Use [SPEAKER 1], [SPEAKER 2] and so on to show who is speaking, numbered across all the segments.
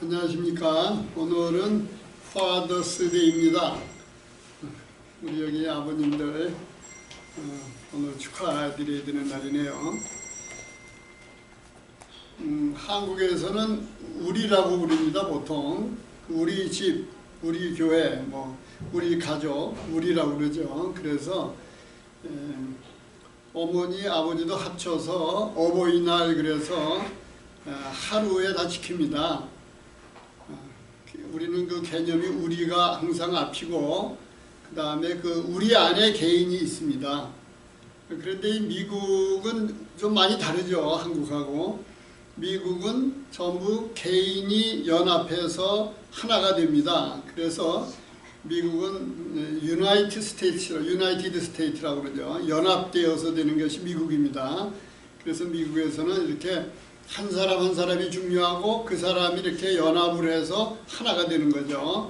[SPEAKER 1] 안녕하십니까. 오늘은 파더스데이입니다. 우리 여기 아버님들 오늘 축하드려야 되는 날이네요. 한국에서는 우리라고 부릅니다. 보통 우리 집, 우리 교회, 우리 가족, 우리라고 그러죠. 그래서 어머니, 아버지도 합쳐서 어버이날 그래서 하루에 다 지킵니다. 우리는 그 개념이 우리가 항상 앞이고 그 다음에 그 우리 안에 개인이 있습니다. 그런데 미국은 좀 많이 다르죠. 한국하고. 미국은 전부 개인이 연합해서 하나가 됩니다. 그래서 미국은 유나이티드 스테이트라고 그러죠. 연합되어서 되는 것이 미국입니다. 그래서 미국에서는 이렇게 한 사람 한 사람이 중요하고 그 사람이 이렇게 연합을 해서 하나가 되는 거죠.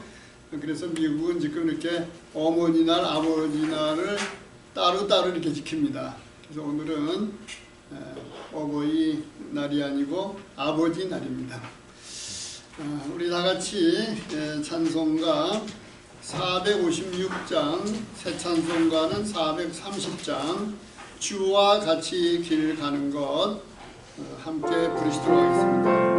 [SPEAKER 1] 그래서 미국은 지금 이렇게 어머니 날, 아버지 날을 따로따로 이렇게 지킵니다. 그래서 오늘은 어버이 날이 아니고 아버지 날입니다. 우리 다 같이 찬송가 456장, 새 찬송가는 430장, 주와 같이 길 가는 것 함께 부르시도록 하겠습니다.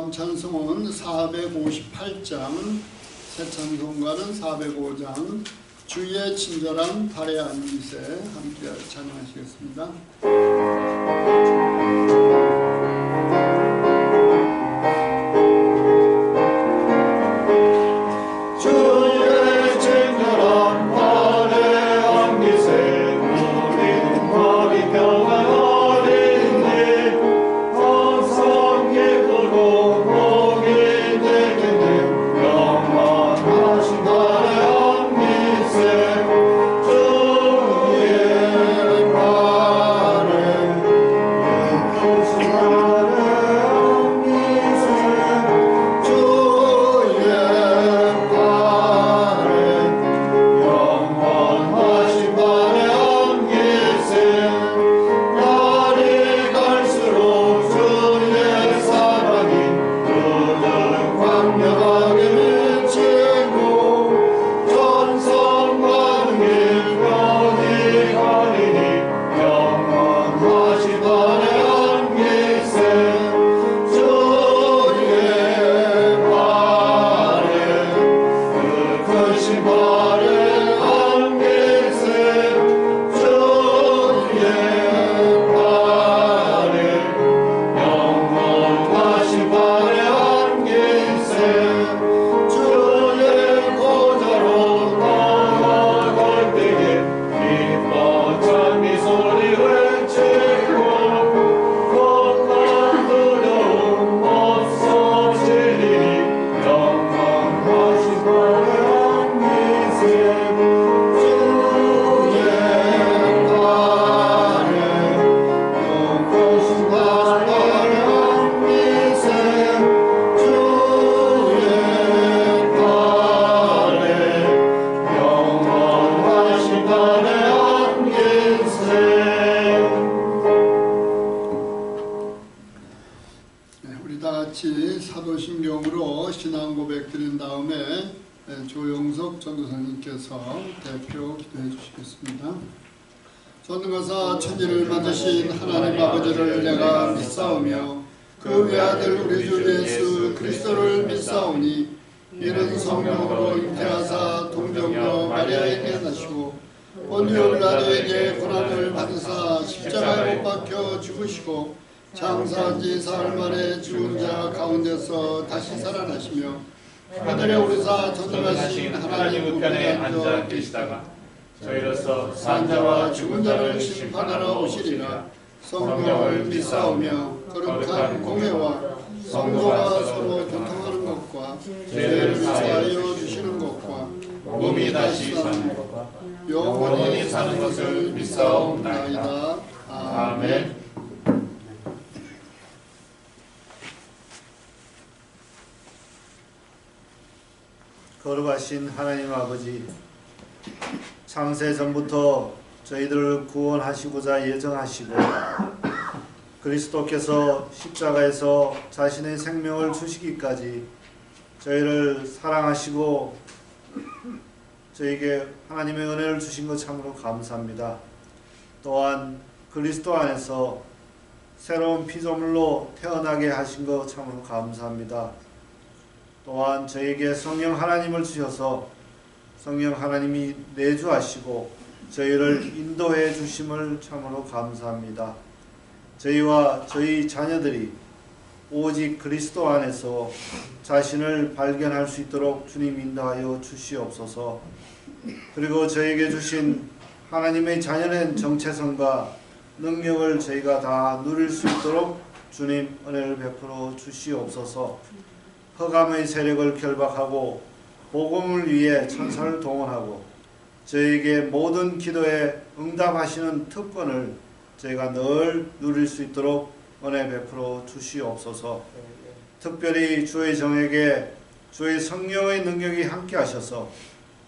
[SPEAKER 1] 다음 찬송은 458장, 새 찬송가는 405장, 주의 친절한 발에 앉으세 함께 찬양하시겠습니다.
[SPEAKER 2] 영광
[SPEAKER 1] 다음에 조용석 전도사님께서 대표 기도해 주시겠습니다. 전능하사 천지를 만드신 하나님 아버지를 내가 믿사오며 그 외아들 우리 주 예수 그리스도를 믿사오니 이는 성령으로 잉태하사 동정녀 마리아에게 나시고 본디오 빌라도에게 고난을 받으사 십자가에 못 박혀 죽으시고 장사한 지 사흘 만에 죽은 자 가운데서 다시 살아나시며 하늘에 오르사 전능하신 하나님 우편에 앉아 계시다가 저희로서 산 자와 죽은 자를 심판하러 오시리라. 성령을 믿사오며 거룩한 공회와 성도가 서로 교통하는 것과 죄를 사하여 주시는 것과 몸이 다시 사는 것과 영원히 사는 것을 믿사옵나이다. 아멘.
[SPEAKER 2] 거룩하신 하나님 아버지, 창세 전부터 저희들을 구원하시고자 예정하시고 그리스도께서 십자가에서 자신의 생명을 주시기까지 저희를 사랑하시고 저에게 하나님의 은혜를 주신 것 참으로 감사합니다. 또한 그리스도 안에서 새로운 피조물로 태어나게 하신 것 참으로 감사합니다. 또한 저에게 성령 하나님을 주셔서 성령 하나님이 내주하시고 저희를 인도해 주심을 참으로 감사합니다. 저희와 저희 자녀들이 오직 그리스도 안에서 자신을 발견할 수 있도록 주님 인도하여 주시옵소서. 그리고 저에게 주신 하나님의 자녀된 정체성과 능력을 저희가 다 누릴 수 있도록 주님 은혜를 베풀어 주시옵소서. 흑암의 세력을 결박하고 복음을 위해 천사를 동원하고 저에게 모든 기도에 응답하시는 특권을 저희가 늘 누릴 수 있도록 은혜 베풀어 주시옵소서. 특별히 주의 정에게 주의 성령의 능력이 함께 하셔서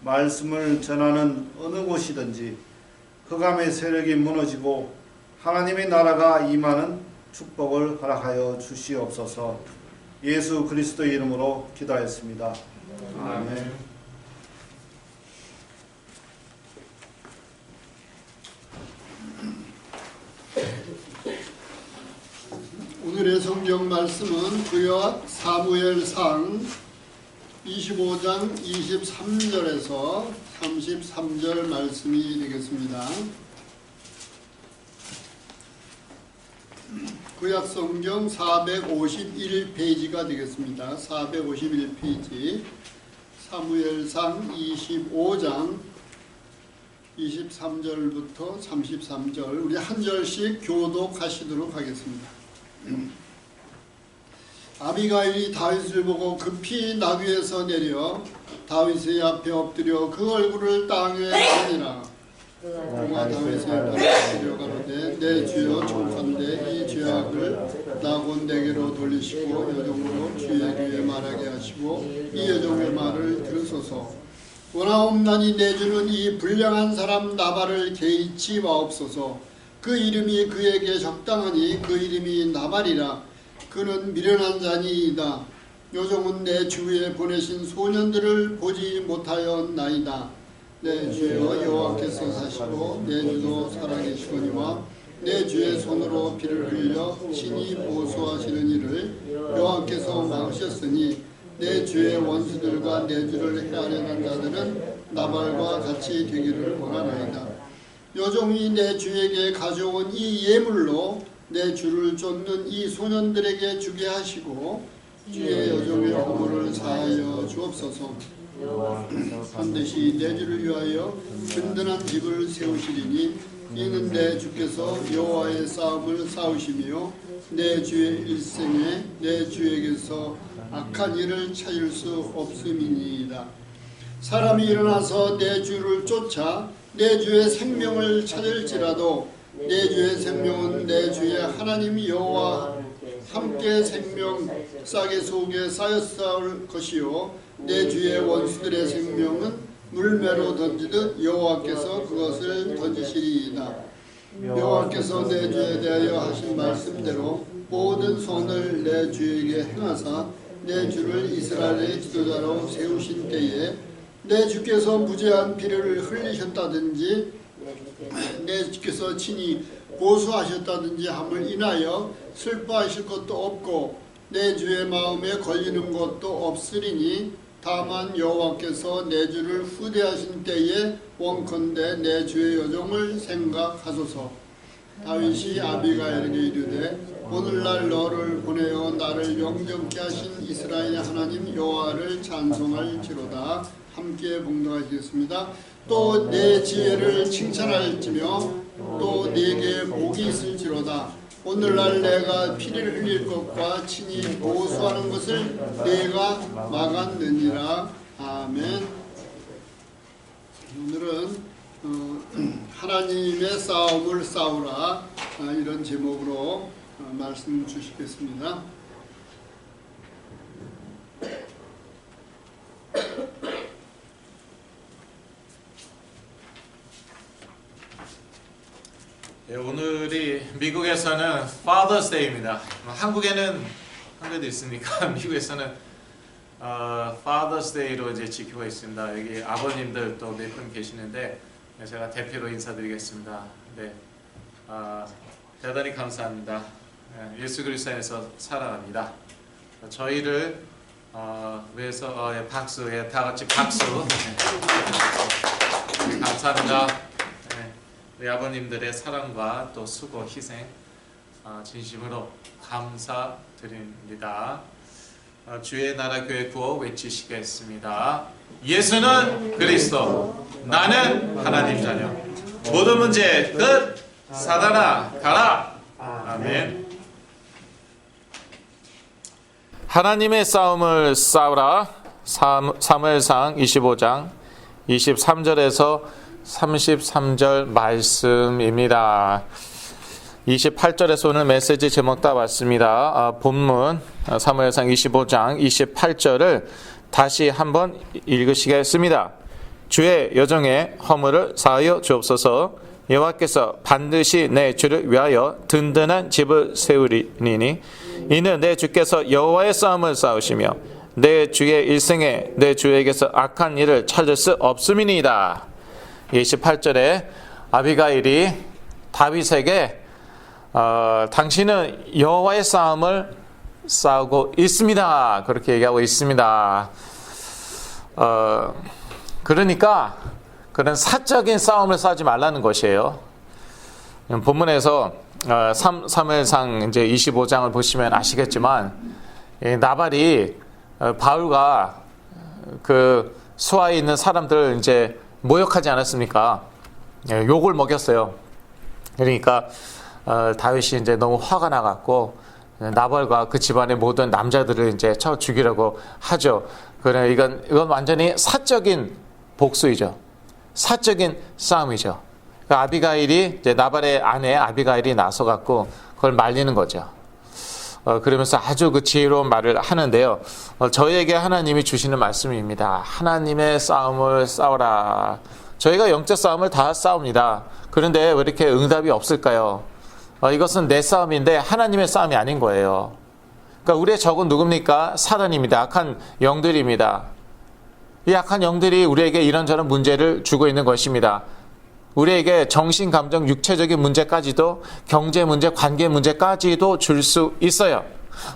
[SPEAKER 2] 말씀을 전하는 어느 곳이든지 흑암의 세력이 무너지고 하나님의 나라가 임하는 축복을 허락하여 주시옵소서. 예수 그리스도 이름으로 기도하였습니다. 아멘.
[SPEAKER 1] 오늘의 성경 말씀은 구약 사무엘상 25장 23절에서 33절 말씀이 되겠습니다. 구약 성경 451페이지가 되겠습니다. 451페이지 사무엘상 25장 23절부터 33절 우리 한 절씩 교독하시도록 하겠습니다. 아비가일이 다윗을 보고 급히 나귀에서 내려 다윗의 앞에 엎드려 그 얼굴을 땅에 펴니라. 그가 다윗의 앞에 엎드려 가로되 내 주여 청컨대 이 죄악을 나곤 내게로 돌리시고 여종으로 주의 귀에 말하게 하시고 이 여종의 말을 들으소서. 원하옵나니 내 주는 이 불량한 사람 나발을 개의치 마옵소서. 그 이름이 그에게 적당하니 그 이름이 나발이라. 그는 미련한 자니이다. 요종은 내 주위에 보내신 소년들을 보지 못하였나이다. 내 주여 여호와께서 사시고 내 주도 살아계시거니와 내 주의 손으로 피를 흘려 친히 보수하시는 일을 여호와께서 막으셨으니 내 주의 원수들과 내 주를 해하려는 자들은 나발과 같이 되기를 원하나이다. 여종이 내 주에게 가져온 이 예물로 내 주를 쫓는 이 소년들에게 주게 하시고 주의 여종의 허물을 사하여 주옵소서. 반드시 내 주를 위하여 든든한 집을 세우시리니 이는 내 주께서 여호와의 싸움을 싸우시며 내 주의 일생에 내 주에게서 악한 일을 찾을 수 없음이니이다. 사람이 일어나서 내 주를 쫓아 내 주의 생명을 찾을지라도 내 주의 생명은 내 주의 하나님 여호와 함께 생명 싸개 속에 쌓였을 것이요 내 주의 원수들의 생명은 물매로 던지듯 여호와께서 그것을 던지시리이다. 여호와께서 내 주에 대하여 하신 말씀대로 모든 손을 내 주에게 행하사 내 주를 이스라엘의 지도자로 세우신 때에 내 주께서 무죄한 피를 흘리셨다든지 내 주께서 친히 고소하셨다든지 함을 인하여 슬퍼하실 것도 없고 내 주의 마음에 걸리는 것도 없으리니 다만 여호와께서 내 주를 후대하신 때에 원컨대 내 주의 여종을 생각하소서. 다윗이 아비가일에게 이르되 오늘날 너를 보내어 나를 영접케 하신 이스라엘의 하나님 여호와를 찬송할지로다. 함께 봉독하시겠습니다. 또 내 지혜를 칭찬할지며 또 네게 복이 있을지로다. 오늘날 내가 피를 흘릴 것과 친히 보수하는 것을 내가 막았느니라. 아멘. 오늘은 하나님의 싸움을 싸우라 이런 제목으로 말씀 주시겠습니다.
[SPEAKER 3] 예, 오늘이 미국에서는 Father's Day입니다. 한국에도 있으니까 미국에서는 Father's Day로 이제 지키고 있습니다. 여기 아버님들 또 몇 분 계시는데 제가 대표로 인사드리겠습니다. 네, 대단히 감사합니다. 예수 그리스도 안에서 살아갑니다. 저희를 위해서 박수, 다 같이 박수. 네, 감사합니다. 우리 아버님들의 사랑과 또 수고, 희생 진심으로 감사드립니다. 주의 나라 교회 구호 외치시겠습니다. 예수는 그리스도, 나는 하나님 자녀. 모든 문제 끝, 사단아 가라. 아멘. 하나님의 싸움을 싸우라. 사무엘상 25장 23절에서 33절 말씀입니다. 28절에서 오늘 메시지 제목 따봤습니다. 본문 사무엘상 25장 28절을 다시 한번 읽으시겠습니다. 주의 여정에 허물을 사하여 주옵소서. 여호와께서 반드시 내 주를 위하여 든든한 집을 세우리니 이는 내 주께서 여호와의 싸움을 싸우시며 내 주의 일생에 내 주에게서 악한 일을 찾을 수 없음이니이다. 28절에 아비가일이 다윗에게 당신은 여호와의 싸움을 싸우고 있습니다. 그렇게 얘기하고 있습니다. 그러니까 그런 사적인 싸움을 싸우지 말라는 것이에요. 본문에서 사무엘상 이제 25장을 보시면 아시겠지만 나발이 바울과 그 수하에 있는 사람들 이제 모욕하지 않았습니까? 욕을 먹였어요. 그러니까 다윗이 이제 너무 화가 나갖고 나발과 그 집안의 모든 남자들을 이제 쳐 죽이려고 하죠. 그래 이건 완전히 사적인 복수이죠. 사적인 싸움이죠. 그러니까 아비가일이 이제 나발의 아내 아비가일이 나서갖고 그걸 말리는 거죠. 그러면서 아주 그 지혜로운 말을 하는데요. 저희에게 하나님이 주시는 말씀입니다. 하나님의 싸움을 싸워라. 저희가 영적 싸움을 다 싸웁니다. 그런데 왜 이렇게 응답이 없을까요? 이것은 내 싸움인데 하나님의 싸움이 아닌 거예요. 그러니까 우리의 적은 누굽니까? 사단입니다. 악한 영들입니다. 이 악한 영들이 우리에게 이런저런 문제를 주고 있는 것입니다. 우리에게 정신, 감정, 육체적인 문제까지도 경제 문제, 관계 문제까지도 줄 수 있어요.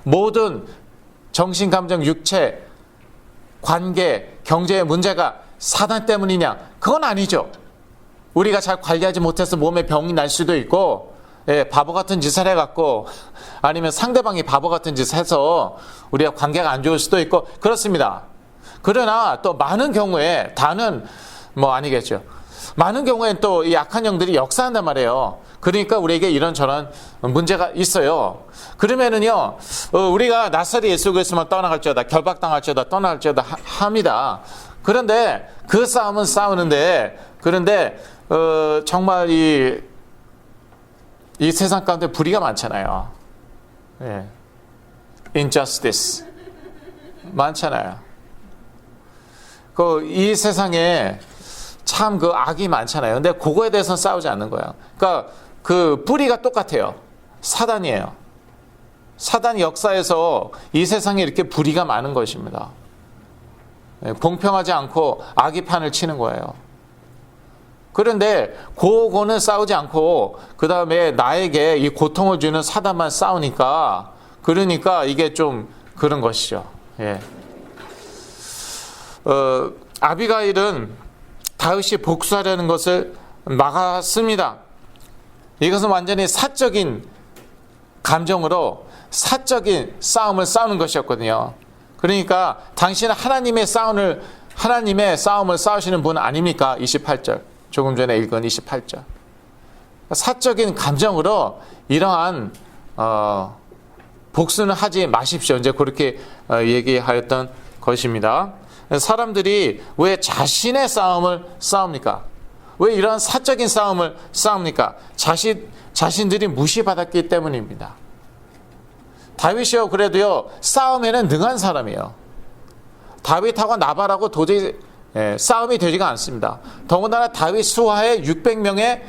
[SPEAKER 3] 모든 정신, 감정, 육체, 관계, 경제의 문제가 사단 때문이냐? 그건 아니죠. 우리가 잘 관리하지 못해서 몸에 병이 날 수도 있고 바보 같은 짓을 해갖고 아니면 상대방이 바보 같은 짓을 해서 우리가 관계가 안 좋을 수도 있고 그렇습니다. 그러나 또 많은 경우에 다는 뭐 아니겠죠. 많은 경우엔 또 이 악한 영들이 역사한단 말이에요. 그러니까 우리에게 이런저런 문제가 있어요. 그러면은요, 우리가 낯설이 예수 그리스도만 떠나갈지어다, 결박당할지어다, 떠나갈지어다 합니다. 그런데 그 싸움은 싸우는데, 그런데 정말 이 세상 가운데 불의가 많잖아요. 예. injustice 많잖아요. 이 세상에 참 그 악이 많잖아요. 근데 그거에 대해서는 싸우지 않는 거예요. 그러니까 그 뿌리가 똑같아요. 사단이에요. 사단 역사에서 이 세상에 이렇게 불의가 많은 것입니다. 공평하지 않고 악의 판을 치는 거예요. 그런데 그거는 싸우지 않고 그 다음에 나에게 이 고통을 주는 사단만 싸우니까 그러니까 이게 좀 그런 것이죠. 예. 아비가일은 다윗이 복수하려는 것을 막았습니다. 이것은 완전히 사적인 감정으로 사적인 싸움을 싸우는 것이었거든요. 그러니까 당신은 하나님의 싸움을 싸우시는 분 아닙니까? 28절. 조금 전에 읽은 28절. 사적인 감정으로 이러한 복수는 하지 마십시오. 이제 그렇게 얘기하였던 것입니다. 사람들이 왜 자신의 싸움을 싸웁니까? 왜 이러한 사적인 싸움을 싸웁니까? 자신들이 무시받았기 때문입니다. 다윗이요, 그래도요, 싸움에는 능한 사람이에요. 다윗하고 나발하고 도저히 싸움이 되지가 않습니다. 더군다나 다윗 수하에 600명의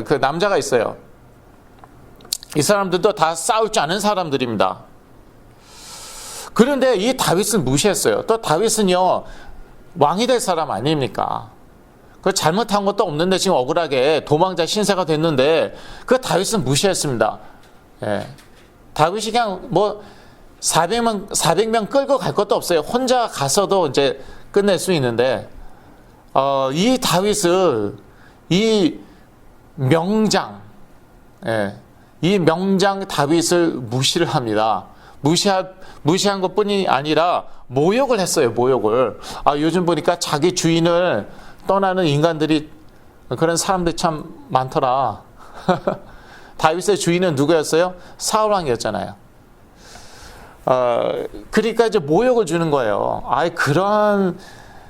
[SPEAKER 3] 그 남자가 있어요. 이 사람들도 다 싸울 줄 아는 사람들입니다. 그런데 이 다윗은 무시했어요. 또 다윗은요, 왕이 될 사람 아닙니까? 그 잘못한 것도 없는데 지금 억울하게 도망자 신세가 됐는데 그 다윗은 무시했습니다. 예. 다윗이 그냥 뭐 400명 끌고 갈 것도 없어요. 혼자 가서도 이제 끝낼 수 있는데 이 다윗은 이 명장, 이 명장 다윗을 무시를 합니다. 무시한 것뿐이 아니라 모욕을 했어요. 모욕을. 요즘 보니까 자기 주인을 떠나는 인간들이 그런 사람들이 참 많더라. 다윗의 주인은 누구였어요? 사울 왕이었잖아요. 그러니까 이제 모욕을 주는 거예요. 그런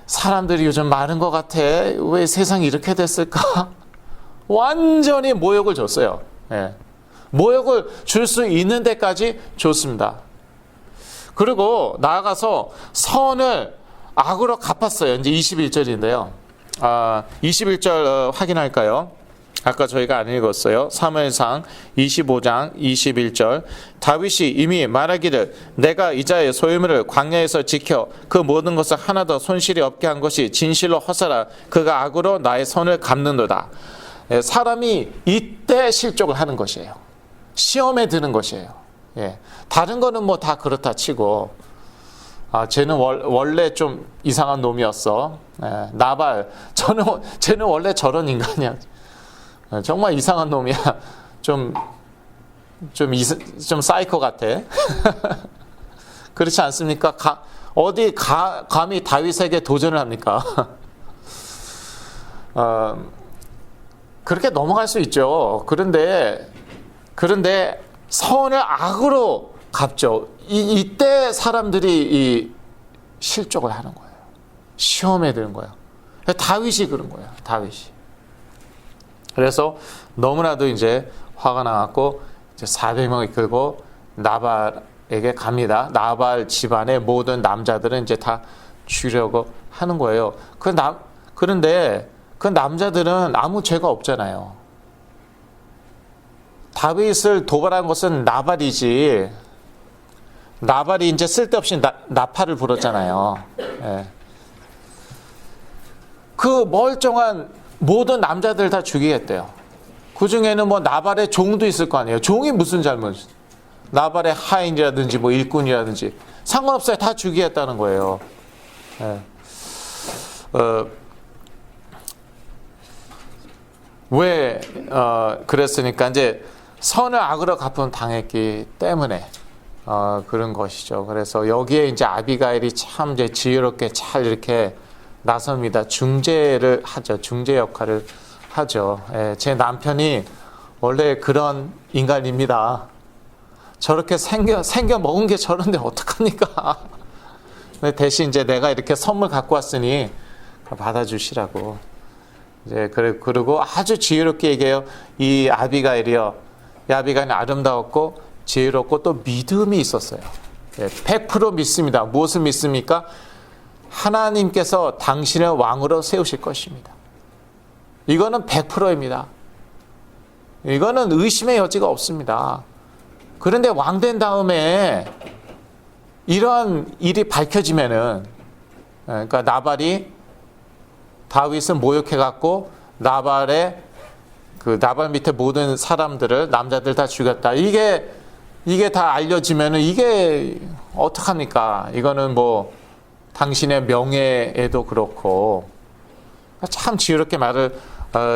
[SPEAKER 3] 사람들이 요즘 많은 것 같아. 왜 세상이 이렇게 됐을까? 완전히 모욕을 줬어요. 예. 모욕을 줄 수 있는 데까지 줬습니다. 그리고 나아가서 선을 악으로 갚았어요. 이제 21절인데요. 21절 확인할까요? 아까 저희가 안 읽었어요. 사무엘상 25장 21절. 다윗이 이미 말하기를 내가 이자의 소유물을 광야에서 지켜 그 모든 것을 하나도 손실이 없게 한 것이 진실로 허사라. 그가 악으로 나의 선을 갚는도다. 사람이 이때 실족을 하는 것이에요. 시험에 드는 것이에요. 다른 거는 뭐 다 그렇다 치고 쟤는 원래 좀 이상한 놈이었어. 나발 쟤는 원래 저런 인간이야. 정말 이상한 놈이야. 좀 사이코 같아. 그렇지 않습니까? 감히 다윗에게 도전을 합니까? 그렇게 넘어갈 수 있죠. 그런데 선을 악으로 갚죠. 이때 사람들이 실족을 하는 거예요. 시험에 드는 거예요. 다윗이 그런 거예요. 다윗이. 그래서 너무나도 이제 화가 나갖고 이제 400명을 끌고 나발에게 갑니다. 나발 집안의 모든 남자들은 이제 다 죽이려고 하는 거예요. 그런데 그 남자들은 아무 죄가 없잖아요. 다윗을 도발한 것은 나발이지. 나발이 이제 쓸데없이 나팔을 불었잖아요. 그 멀쩡한 모든 남자들 다 죽이겠대요. 그 중에는 뭐 나발의 종도 있을 거 아니에요. 종이 무슨 잘못? 나발의 하인이라든지 뭐 일꾼이라든지 상관없어요. 다 죽이겠다는 거예요. 왜 그랬으니까 이제 선을 악으로 갚은 당했기 때문에 그런 것이죠. 그래서 여기에 이제 아비가일이 참 이제 지혜롭게 잘 이렇게 나섭니다. 중재를 하죠. 중재 역할을 하죠. 제 남편이 원래 그런 인간입니다. 저렇게 생겨 먹은 게 저런데 어떡합니까? 대신 이제 내가 이렇게 선물 갖고 왔으니 받아주시라고. 이제 그리고 아주 지혜롭게 얘기해요. 이 아비가일이요. 이 아비가일은 아름다웠고 지혜롭고 또 믿음이 있었어요. 100% 믿습니다. 무엇을 믿습니까? 하나님께서 당신을 왕으로 세우실 것입니다. 이거는 100%입니다. 이거는 의심의 여지가 없습니다. 그런데 왕 된 다음에 이러한 일이 밝혀지면은, 그러니까 나발이 다윗을 모욕해갖고 나발 밑에 모든 사람들을, 남자들 다 죽였다. 이게 다 알려지면은 이게 어떡합니까? 이거는 뭐 당신의 명예에도 그렇고, 참 지혜롭게 말을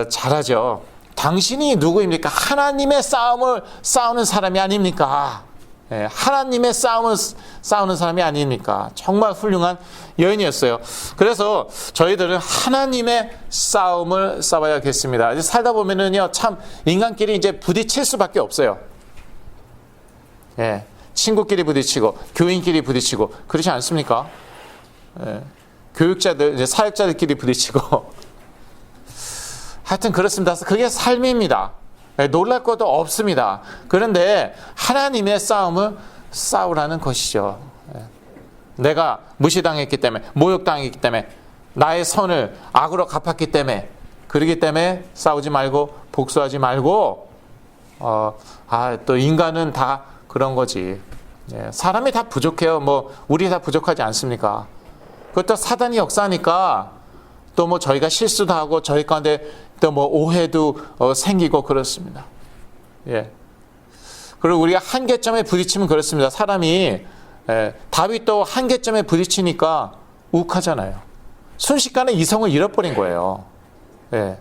[SPEAKER 3] 잘하죠. 당신이 누구입니까? 하나님의 싸움을 싸우는 사람이 아닙니까? 예, 하나님의 싸움을 싸우는 사람이 아닙니까? 정말 훌륭한 여인이었어요. 그래서 저희들은 하나님의 싸움을 싸워야겠습니다. 살다 보면은요, 참 인간끼리 이제 부딪힐 수밖에 없어요. 예, 친구끼리 부딪히고 교인끼리 부딪히고 그렇지 않습니까? 예, 교육자들, 이제 사역자들끼리 부딪히고 하여튼 그렇습니다. 그게 삶입니다. 예, 놀랄 것도 없습니다. 그런데 하나님의 싸움을 싸우라는 것이죠. 예, 내가 무시당했기 때문에, 모욕당했기 때문에, 나의 선을 악으로 갚았기 때문에, 그러기 때문에 싸우지 말고 복수하지 말고, 또 인간은 다 그런 거지. 예, 사람이 다 부족해요. 뭐 우리 다 부족하지 않습니까? 그것도 사단이 역사하니까 또 뭐 저희가 실수도 하고 저희 가운데 또 뭐 오해도 생기고 그렇습니다. 예. 그리고 우리가 한계점에 부딪히면 그렇습니다. 사람이 다윗도 한계점에 부딪히니까 욱하잖아요. 순식간에 이성을 잃어버린 거예요. 예.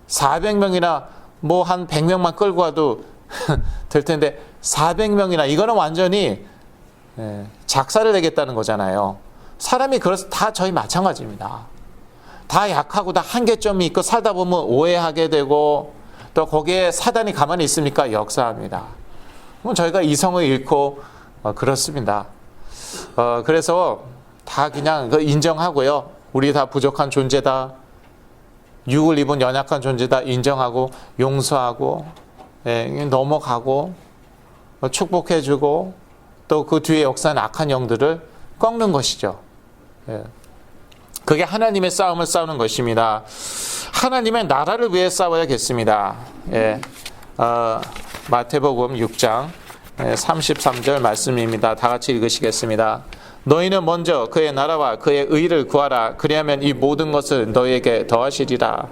[SPEAKER 3] 400명이나 뭐 한 100명만 끌고 와도 될 텐데 400명이나 이거는 완전히 작사를 내겠다는 거잖아요. 사람이 그래서 다 저희 마찬가지입니다. 다 약하고 다 한계점이 있고 살다 보면 오해하게 되고 또 거기에 사단이 가만히 있습니까? 역사합니다. 그럼 저희가 이성을 잃고 그렇습니다. 그래서 다 그냥 인정하고요. 우리 다 부족한 존재다. 육을 입은 연약한 존재다. 인정하고 용서하고 넘어가고 축복해주고 또 그 뒤에 역사는 악한 영들을 꺾는 것이죠. 그게 하나님의 싸움을 싸우는 것입니다. 하나님의 나라를 위해 싸워야겠습니다. 마태복음 6장 33절 말씀입니다. 다 같이 읽으시겠습니다. 너희는 먼저 그의 나라와 그의 의를 구하라. 그리하면 이 모든 것을 너희에게 더하시리라.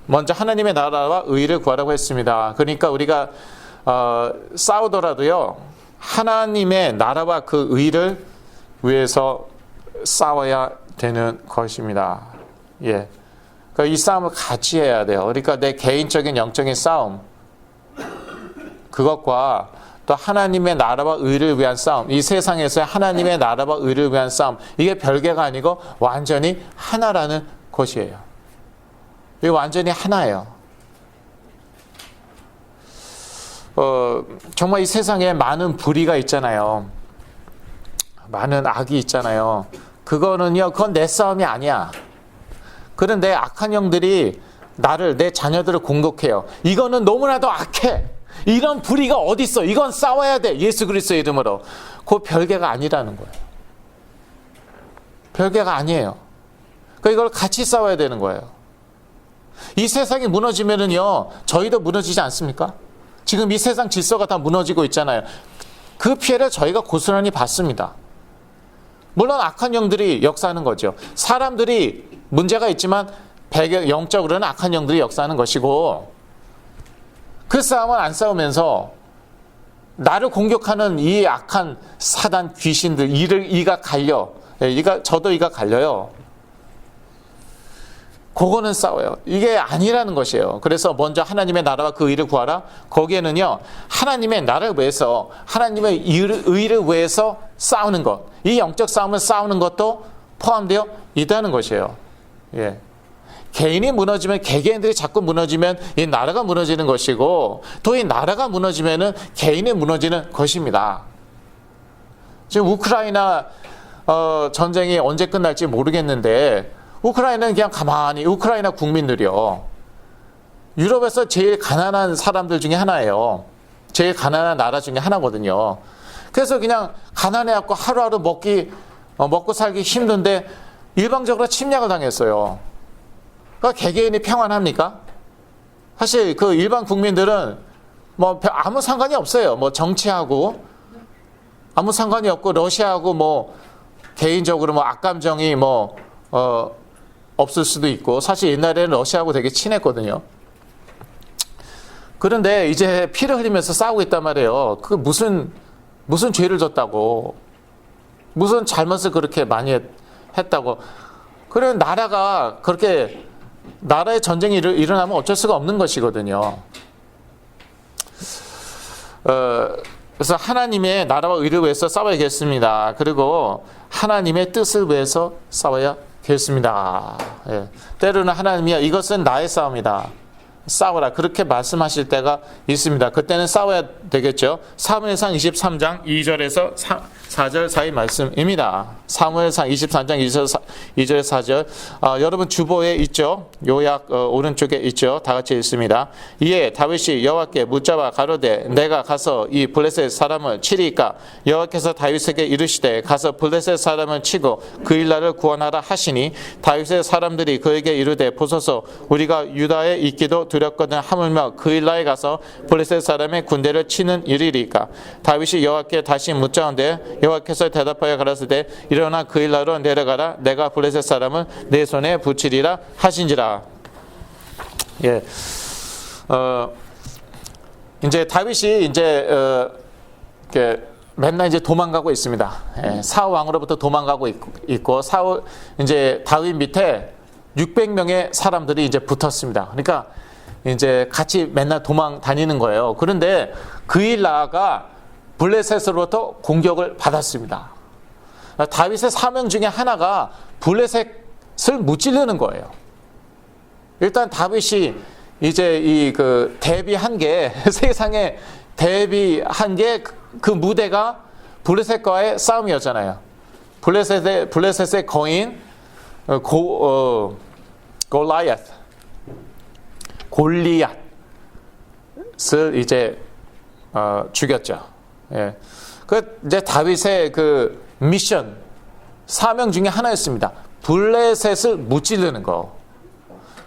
[SPEAKER 3] 먼저 하나님의 나라와 의를 구하라고 했습니다. 그러니까 우리가 싸우더라도요, 하나님의 나라와 그 의를 위해서 싸워야 되는 것입니다. 예. 그러니까 이 싸움을 같이 해야 돼요. 그러니까 내 개인적인 영적인 싸움, 그것과 또 하나님의 나라와 의를 위한 싸움, 이 세상에서의 하나님의 나라와 의를 위한 싸움, 이게 별개가 아니고 완전히 하나라는 것이에요. 이게 완전히 하나예요. 정말 이 세상에 많은 불의가 있잖아요. 많은 악이 있잖아요. 그건 내 싸움이 아니야. 그런데 악한 영들이 내 자녀들을 공격해요. 이거는 너무나도 악해. 이런 불의가 어디 있어? 이건 싸워야 돼. 예수 그리스도의 이름으로. 그거 별개가 아니라는 거예요. 별개가 아니에요. 그러니까 이걸 같이 싸워야 되는 거예요. 이 세상이 무너지면은요, 저희도 무너지지 않습니까? 지금 이 세상 질서가 다 무너지고 있잖아요. 그 피해를 저희가 고스란히 받습니다. 물론 악한 영들이 역사하는 거죠. 사람들이 문제가 있지만 영적으로는 악한 영들이 역사하는 것이고, 그 싸움은 안 싸우면서 나를 공격하는 이 악한 사단 귀신들, 이가 갈려. 저도 이가 갈려요. 그거는 싸워요. 이게 아니라는 것이에요. 그래서 먼저 하나님의 나라와 그 의를 구하라. 거기에는요, 하나님의 나라를 위해서, 하나님의 의를 위해서 싸우는 것, 이 영적 싸움을 싸우는 것도 포함되어 있다는 것이에요. 예. 개인이 무너지면, 개개인들이 자꾸 무너지면 이 나라가 무너지는 것이고, 또 이 나라가 무너지면은 개인이 무너지는 것입니다. 지금 우크라이나 전쟁이 언제 끝날지 모르겠는데, 우크라이나는 그냥 가만히, 우크라이나 국민들이요, 유럽에서 제일 가난한 사람들 중에 하나예요. 제일 가난한 나라 중에 하나거든요. 그래서 그냥 가난해갖고 하루하루 먹고 살기 힘든데 일방적으로 침략을 당했어요. 그러니까 개개인이 평안합니까? 사실 그 일반 국민들은 뭐 아무 상관이 없어요. 뭐 정치하고 아무 상관이 없고 러시아하고 뭐 개인적으로 뭐 악감정이 뭐 없을 수도 있고 사실 옛날에는 러시아하고 되게 친했거든요. 그런데 이제 피를 흘리면서 싸우고 있단 말이에요. 그 무슨 죄를 졌다고 무슨 잘못을 그렇게 많이 했다고. 그런 나라가 그렇게 나라의 전쟁이 일어나면 어쩔 수가 없는 것이거든요. 그래서 하나님의 나라와 의를 위해서 싸워야겠습니다. 그리고 하나님의 뜻을 위해서 싸워야겠습니다. 예. 때로는 하나님이야 이것은 나의 싸움이다. 싸워라. 그렇게 말씀하실 때가 있습니다. 그때는 싸워야 되겠죠. 사무엘상 23장 2절에서 4절 사이 말씀입니다. 사무엘상 23장 2절 4절. 여러분 주보에 있죠. 요약 오른쪽에 있죠. 다 같이 읽습니다. 이에 다윗이 여호와께 묻잡아 가로되 내가 가서 이 블레셋 사람을 치리이까 여호와께서 다윗에게 이르시되 가서 블레셋 사람을 치고 그 일날을 구원하라 하시니 다윗의 사람들이 그에게 이르되 보소서 우리가 유다에 있기도 두렵거든 하물며 그 일날에 가서 블레셋 사람의 군대를 치는 일이리까. 다윗이 여호와께 다시 묻자온데 여호와께서 대답하여 가라사대 일어나 그 일날로 내려가라 내가 블레셋 사람을 내 손에 붙이리라 하신지라. 예. 이제 다윗이 이제 맨날 이제 도망가고 있습니다. 예. 사울 왕으로부터 도망가고 있고 사울 이제 다윗 밑에 600명의 사람들이 이제 붙었습니다. 그러니까 이제 같이 맨날 도망 다니는 거예요. 그런데 그 일 나아가 블레셋으로부터 공격을 받았습니다. 다윗의 사명 중에 하나가 블레셋을 무찌르는 거예요. 일단 다윗이 이제 이 그 대비한 게 세상에 대비한 게 그 무대가 블레셋과의 싸움이었잖아요. 블레셋의 거인 골리앗을 이제 죽였죠. 예. 그 이제 다윗의 그 미션 사명 중에 하나였습니다. 블레셋을 무찌르는 거.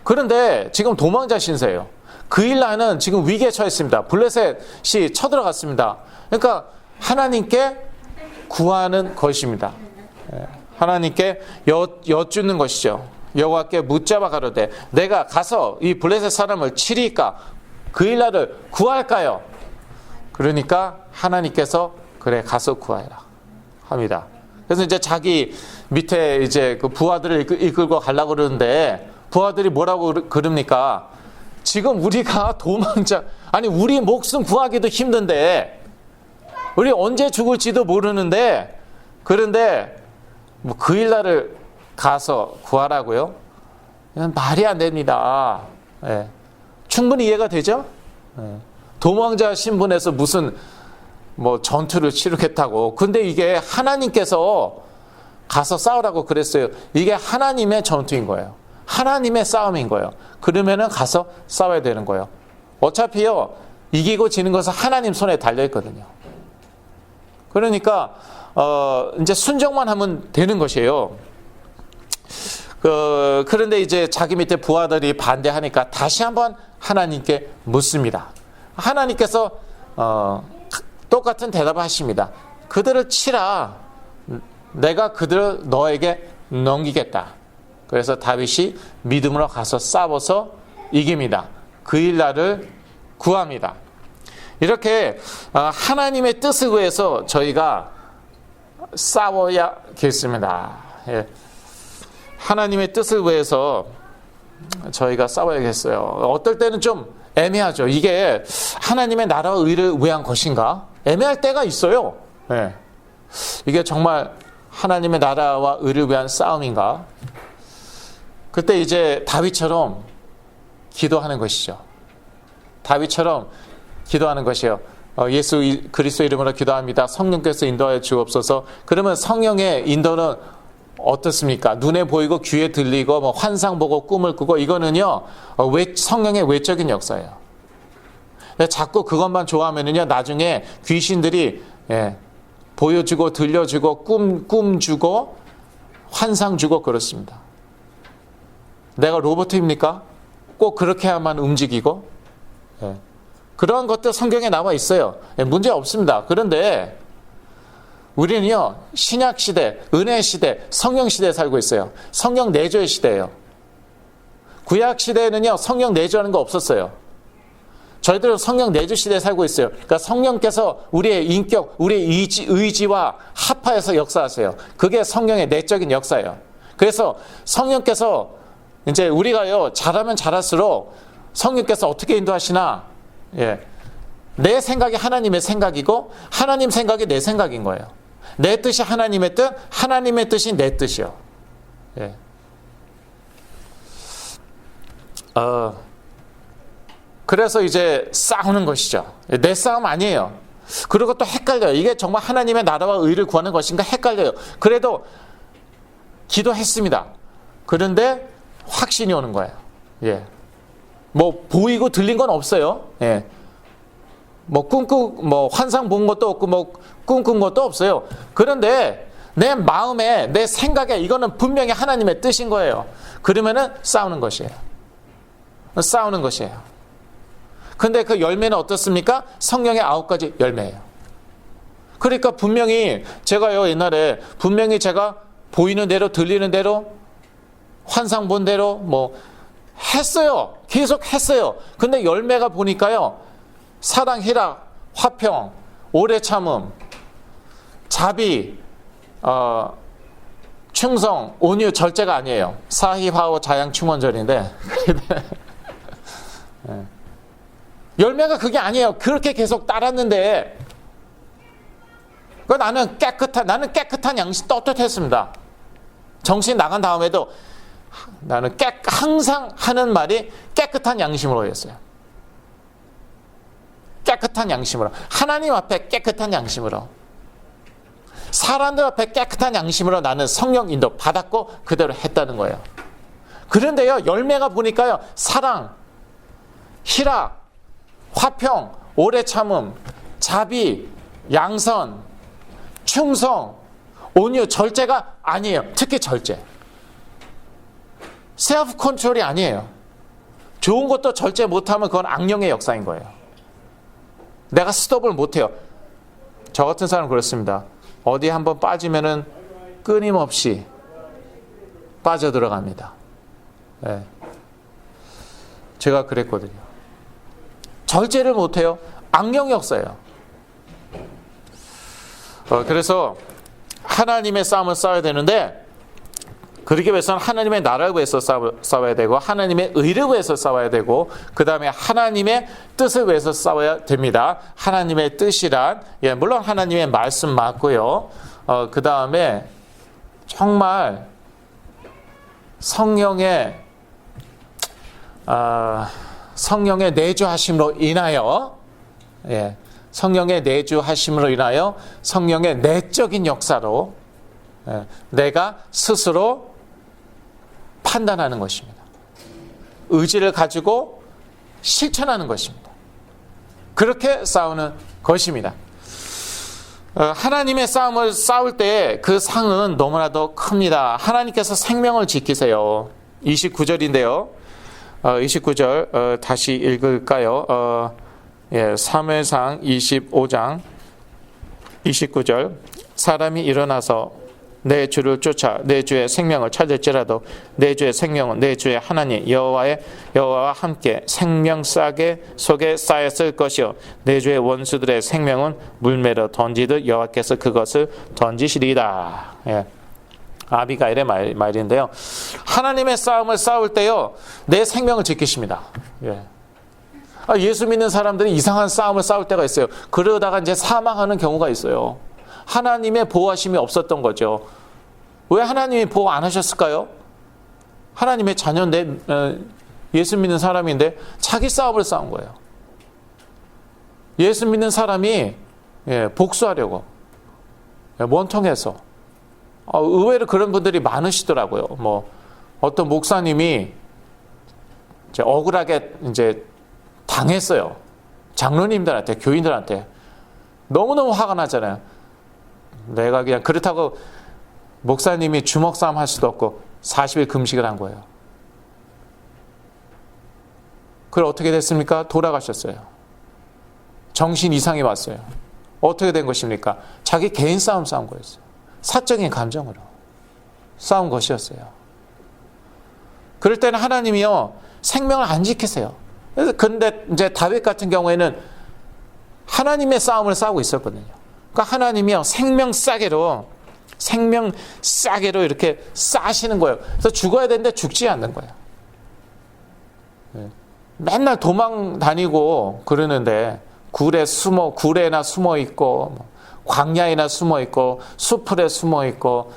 [SPEAKER 3] 그런데 지금 도망자 신세예요. 그 일라는 지금 위기에 처했습니다. 블레셋이 쳐들어갔습니다. 그러니까 하나님께 구하는 것입니다. 예. 하나님께 여쭙는 것이죠. 여호와께 묻잡아 가로되 내가 가서 이 블레셋 사람을 치리까 그 일날을 구할까요? 그러니까 하나님께서 그래 가서 구하라 합니다. 그래서 이제 자기 밑에 이제 그 부하들을 이끌고 가려고 그러는데 부하들이 뭐라고 그럽니까? 지금 우리가 도망자 아니 우리 목숨 구하기도 힘든데 우리 언제 죽을지도 모르는데 그런데 뭐 그 일날을 가서 구하라고요? 이건 말이 안 됩니다. 예. 충분히 이해가 되죠? 예. 도망자 신분에서 무슨 뭐 전투를 치르겠다고. 근데 이게 하나님께서 가서 싸우라고 그랬어요. 이게 하나님의 전투인 거예요. 하나님의 싸움인 거예요. 그러면은 가서 싸워야 되는 거예요. 어차피요 이기고 지는 것은 하나님 손에 달려 있거든요. 그러니까 이제 순종만 하면 되는 것이에요. 그런데 이제 자기 밑에 부하들이 반대하니까 다시 한번 하나님께 묻습니다. 하나님께서 똑같은 대답을 하십니다. 그들을 치라. 내가 그들을 너에게 넘기겠다. 그래서 다윗이 믿음으로 가서 싸워서 이깁니다. 그 일날을 구합니다. 이렇게 하나님의 뜻을 위해서 저희가 싸워야겠습니다. 예. 하나님의 뜻을 위해서 저희가 싸워야겠어요. 어떨 때는 좀 애매하죠. 이게 하나님의 나라와 의를 위한 것인가? 애매할 때가 있어요. 예. 이게 정말 하나님의 나라와 의를 위한 싸움인가? 그때 이제 다윗처럼 기도하는 것이죠. 다윗처럼 기도하는 것이에요. 예수 그리스도 이름으로 기도합니다. 성령께서 인도하여 주옵소서. 그러면 성령의 인도는 어떻습니까? 눈에 보이고 귀에 들리고 뭐 환상 보고 꿈을 꾸고 이거는요 성령의 외적인 역사예요. 자꾸 그것만 좋아하면은요 나중에 귀신들이 보여주고 들려주고 꿈 주고 환상 주고 그렇습니다. 내가 로봇입니까? 꼭 그렇게 해야만 움직이고 그런 것도 성경에 나와 있어요. 문제 없습니다. 그런데 우리는요, 신약 시대, 은혜 시대, 성령 시대에 살고 있어요. 성령 내조의 시대예요. 구약 시대에는요, 성령 내조하는 거 없었어요. 저희들은 성령 내조 시대에 살고 있어요. 그러니까 성령께서 우리의 인격, 우리의 의지와 합하여서 역사하세요. 그게 성령의 내적인 역사예요. 그래서 성령께서 이제 우리가요, 잘하면 잘할수록 성령께서 어떻게 인도하시나, 내 생각이 하나님의 생각이고 하나님 생각이 내 생각인 거예요. 내 뜻이 하나님의 뜻, 하나님의 뜻이 내 뜻이요. 그래서 이제 싸우는 것이죠. 내 싸움 아니에요. 그리고 또 헷갈려요. 이게 정말 하나님의 나라와 의를 구하는 것인가 헷갈려요. 그래도 기도했습니다. 그런데 확신이 오는 거예요. 뭐 보이고 들린 건 없어요. 뭐 환상 본 것도 없고 뭐 꿈꾼 것도 없어요. 그런데 내 마음에, 내 생각에 이거는 분명히 하나님의 뜻인 거예요. 그러면은 싸우는 것이에요. 싸우는 것이에요. 근데 그 열매는 어떻습니까? 성령의 9가지 열매예요. 그러니까 분명히 제가요, 옛날에 분명히 제가 보이는 대로 들리는 대로 환상 본 대로 뭐 했어요. 계속 했어요. 근데 열매가 보니까요, 사랑, 희락, 화평, 오래 참음, 자비, 충성, 온유, 절제가 아니에요. 사희, 화호, 자양, 충원절인데 열매가 그게 아니에요. 그렇게 계속 따랐는데 나는 깨끗한 양심 떳떳했습니다. 정신 나간 다음에도 나는 항상 하는 말이 깨끗한 양심으로 했어요. 깨끗한 양심으로. 하나님 앞에 깨끗한 양심으로. 사람들 앞에 깨끗한 양심으로 나는 성령 인도 받았고 그대로 했다는 거예요. 그런데요, 열매가 보니까요, 사랑, 희락, 화평, 오래 참음, 자비, 양선, 충성, 온유, 절제가 아니에요. 특히 절제. 셀프 컨트롤이 아니에요. 좋은 것도 절제 못하면 그건 악령의 역사인 거예요. 내가 스톱을 못해요. 저 같은 사람은 그렇습니다. 어디 한번 빠지면은 끊임없이 빠져들어갑니다. 제가 그랬거든요. 절제를 못해요. 악령 역사예요. 그래서 하나님의 싸움을 싸워야 되는데, 그러기 위해서는 하나님의 나라를 위해서 싸워야 되고, 하나님의 의를 위해서 싸워야 되고, 그 다음에 하나님의 뜻을 위해서 싸워야 됩니다. 하나님의 뜻이란, 물론 하나님의 말씀 맞고요. 그 다음에 정말 성령의 내주하심으로 인하여, 성령의 내주하심으로 인하여 성령의 내적인 역사로 내가 스스로 판단하는 것입니다. 의지를 가지고 실천하는 것입니다. 그렇게 싸우는 것입니다. 하나님의 싸움을 싸울 때 그 상은 너무나도 큽니다. 하나님께서 생명을 지키세요. 29절인데요. 29절 다시 읽을까요? 사무엘상 25장 29절. 사람이 일어나서 내 주를 쫓아 내 주의 생명을 찾을지라도 내 주의 생명은 내 주의 하나님 여호와와 함께 생명 싸게 속에 쌓였을 것이요 내 주의 원수들의 생명은 물매러 던지듯 여호와께서 그것을 던지시리이다. 아비가일의 말인데요. 하나님의 싸움을 싸울 때요, 내 생명을 지키십니다. 예수 믿는 사람들이 이상한 싸움을 싸울 때가 있어요. 그러다가 이제 사망하는 경우가 있어요. 하나님의 보호하심이 없었던 거죠. 왜 하나님이 보호 안 하셨을까요? 하나님의 자녀인데, 예수 믿는 사람인데 자기 싸움을 싸운 거예요. 예수 믿는 사람이 복수하려고 원통해서. 의외로 그런 분들이 많으시더라고요. 뭐 어떤 목사님이 이제 억울하게 이제 당했어요. 장로님들한테, 교인들한테. 너무너무 화가 나잖아요. 내가 그냥 그렇다고 목사님이 주먹 싸움 할 수도 없고 40일 금식을 한 거예요. 그걸 어떻게 됐습니까? 돌아가셨어요. 정신 이상이 왔어요. 어떻게 된 것입니까? 자기 개인 싸움 싸운 거였어요. 사적인 감정으로 싸운 것이었어요. 그럴 때는 하나님이요, 생명을 안 지키세요. 그런데 이제 다윗 같은 경우에는 하나님의 싸움을 싸우고 있었거든요. 그러니까 하나님이요, 생명 싸게로 이렇게 싸시는 거예요. 그래서 죽어야 되는데 죽지 않는 거예요. 맨날 도망 다니고 그러는데 굴에나 숨어 있고, 광야에나 숨어 있고, 수풀에 숨어 있고,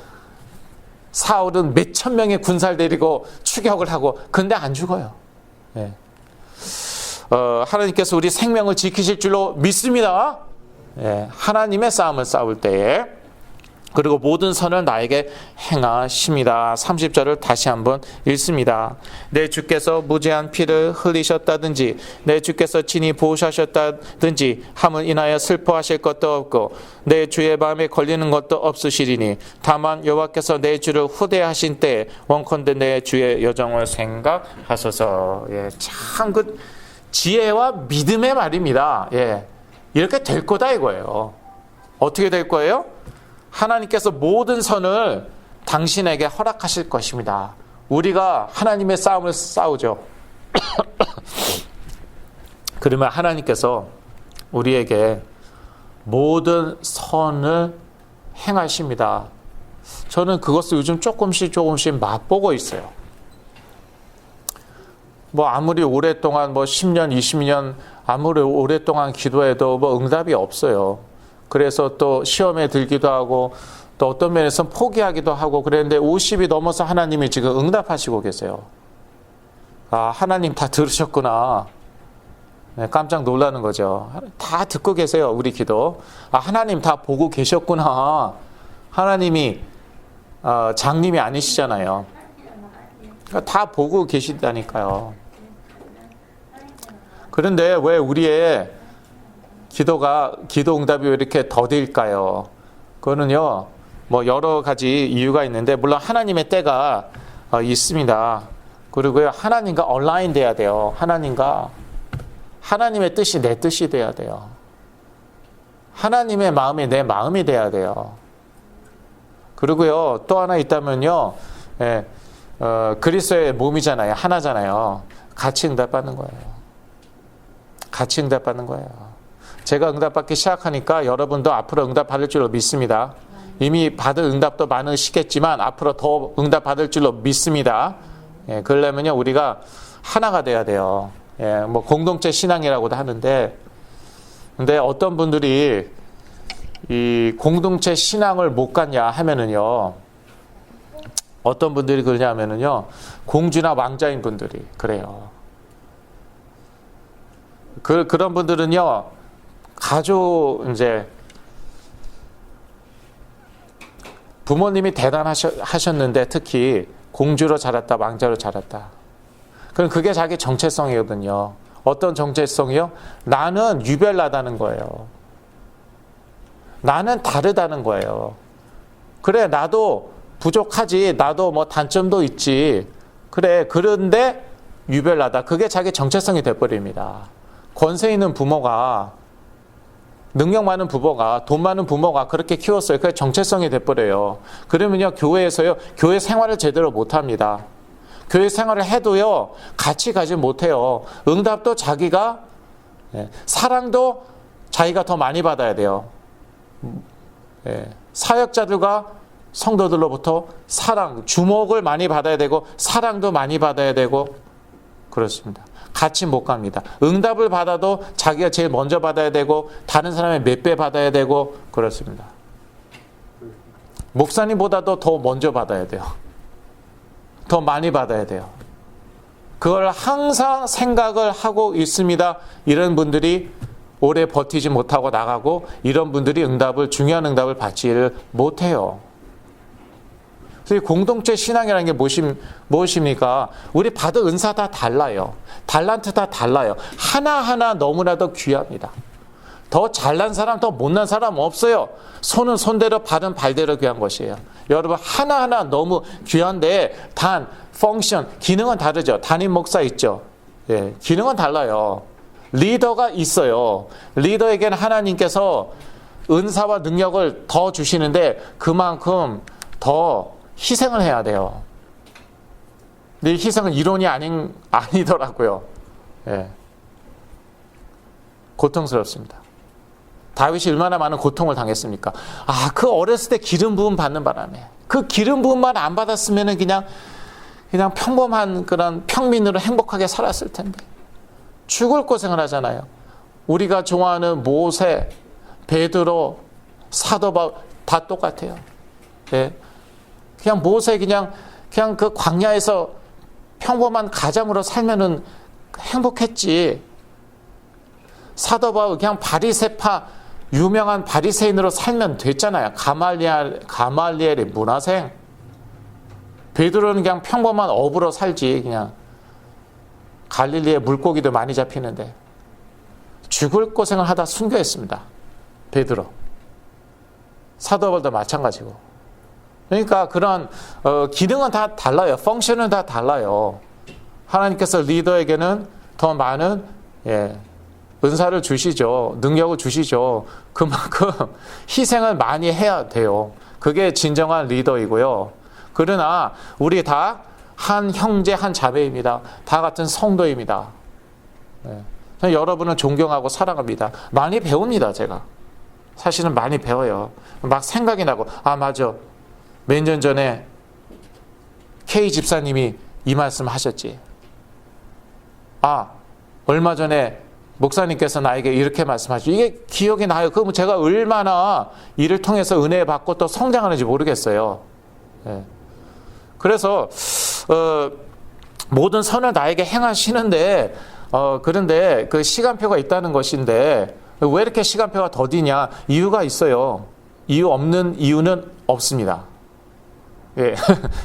[SPEAKER 3] 사울은 몇천 명의 군사를 데리고 추격을 하고, 근데 안 죽어요. 예. 하나님께서 우리 생명을 지키실 줄로 믿습니다. 예. 하나님의 싸움을 싸울 때에, 그리고 모든 선을 나에게 행하십니다. 30절을 다시 한번 읽습니다. 내 주께서 무죄한 피를 흘리셨다든지 내 주께서 친히 보호하셨다든지 함을 인하여 슬퍼하실 것도 없고 내 주의 마음에 걸리는 것도 없으시리니 다만 여호와께서 내 주를 후대하신 때에 원컨대 내 주의 여정을 생각하소서. 예, 참 그 지혜와 믿음의 말입니다. 예, 이렇게 될 거다 이거예요. 어떻게 될 거예요? 하나님께서 모든 선을 당신에게 허락하실 것입니다. 우리가 하나님의 싸움을 싸우죠. 그러면 하나님께서 우리에게 모든 선을 행하십니다. 저는 그것을 요즘 조금씩 맛보고 있어요. 아무리 오랫동안 10년, 20년 아무리 오랫동안 기도해도 응답이 없어요. 그래서 또 시험에 들기도 하고 또 어떤 면에서는 포기하기도 하고 그랬는데 50이 넘어서 하나님이 지금 응답하시고 계세요. 아, 하나님 다 들으셨구나. 네, 깜짝 놀라는 거죠. 다 듣고 계세요, 우리 기도. 아, 하나님 다 보고 계셨구나. 하나님이 장님이 아니시잖아요. 다 보고 계시다니까요. 그런데 왜 우리의 기도 응답이 왜 이렇게 더딜까요? 그거는요, 여러 가지 이유가 있는데, 물론 하나님의 때가 있습니다. 그리고요, 하나님과 얼라인 돼야 돼요. 하나님의 뜻이 내 뜻이 돼야 돼요. 하나님의 마음이 내 마음이 돼야 돼요. 그리고요, 또 하나 있다면요, 그리스도의 몸이잖아요. 하나잖아요. 같이 응답받는 거예요. 같이 응답받는 거예요. 제가 응답받기 시작하니까 여러분도 앞으로 응답받을 줄로 믿습니다. 이미 받을 응답도 많으시겠지만 앞으로 더 응답받을 줄로 믿습니다. 예, 그러려면요, 우리가 하나가 돼야 돼요. 예, 공동체 신앙이라고도 하는데, 근데 어떤 분들이 이 공동체 신앙을 못 갖냐 하면은요, 어떤 분들이 그러냐 하면은요, 공주나 왕자인 분들이 그래요. 그런 분들은요, 부모님이 대단하셨는데 특히 공주로 자랐다, 왕자로 자랐다. 그럼 그게 자기 정체성이거든요. 어떤 정체성이요? 나는 유별나다는 거예요. 나는 다르다는 거예요. 그래, 나도 부족하지. 나도 단점도 있지. 그래, 그런데 유별나다. 그게 자기 정체성이 돼버립니다. 권세 있는 부모가, 능력 많은 부모가, 돈 많은 부모가 그렇게 키웠어요. 그게 정체성이 돼버려요. 그러면요, 교회에서요, 교회 생활을 제대로 못합니다. 교회 생활을 해도요, 같이 가지 못해요. 응답도 자기가, 사랑도 자기가 더 많이 받아야 돼요. 사역자들과 성도들로부터 사랑, 주목을 많이 받아야 되고, 사랑도 많이 받아야 되고, 그렇습니다. 같이 못 갑니다. 응답을 받아도 자기가 제일 먼저 받아야 되고 다른 사람의 몇 배 받아야 되고 그렇습니다. 목사님보다도 더 먼저 받아야 돼요. 더 많이 받아야 돼요. 그걸 항상 생각을 하고 있습니다. 이런 분들이 오래 버티지 못하고 나가고 이런 분들이 중요한 응답을 받지를 못해요. 그래서 공동체 신앙이라는 게 무엇입니까? 우리 받은 은사 다 달라요. 달란트 다 달라요. 하나하나 너무나도 귀합니다. 더 잘난 사람, 더 못난 사람 없어요. 손은 손대로, 발은 발대로 귀한 것이에요. 여러분, 하나하나 너무 귀한데 단, 펑션, 기능은 다르죠. 담임 목사 있죠. 예, 기능은 달라요. 리더가 있어요. 리더에게는 하나님께서 은사와 능력을 더 주시는데 그만큼 더 희생을 해야 돼요. 근데 이 희생은 이론이 아니더라고요. 예. 고통스럽습니다. 다윗이 얼마나 많은 고통을 당했습니까? 그 어렸을 때 기름 부음 받는 바람에 그 기름 부음만 안 받았으면 그냥 평범한 그런 평민으로 행복하게 살았을 텐데 죽을 고생을 하잖아요. 우리가 좋아하는 모세, 베드로, 사도 바울 다 똑같아요. 예. 그냥 모세 그냥 그 광야에서 평범한 가장으로 살면은 행복했지. 사도 바울 그냥 바리새파 유명한 바리새인으로 살면 됐잖아요. 가말리엘의 문화생. 베드로는 그냥 평범한 어부로 살지. 그냥 갈릴리에 물고기도 많이 잡히는데 죽을 고생을 하다 순교했습니다. 베드로. 사도 바울도 마찬가지고. 그러니까 그런 기능은 다 달라요. 펑션은 다 달라요. 하나님께서 리더에게는 더 많은 은사를 주시죠. 능력을 주시죠. 그만큼 희생을 많이 해야 돼요. 그게 진정한 리더이고요. 그러나 우리 다 한 형제 한 자매입니다. 다 같은 성도입니다. 저는 여러분을 존경하고 사랑합니다. 많이 배웁니다. 제가 사실은 많이 배워요. 막 생각이 나고 맞아. 몇 년 전에 K 집사님이 이 말씀 하셨지. 얼마 전에 목사님께서 나에게 이렇게 말씀하시죠. 이게 기억이 나요. 그럼 제가 얼마나 이를 통해서 은혜 받고 또 성장하는지 모르겠어요. 그래서 모든 선을 나에게 행하시는데 그런데 그 시간표가 있다는 것인데 왜 이렇게 시간표가 더디냐? 이유가 있어요. 이유 없는 이유는 없습니다. 예,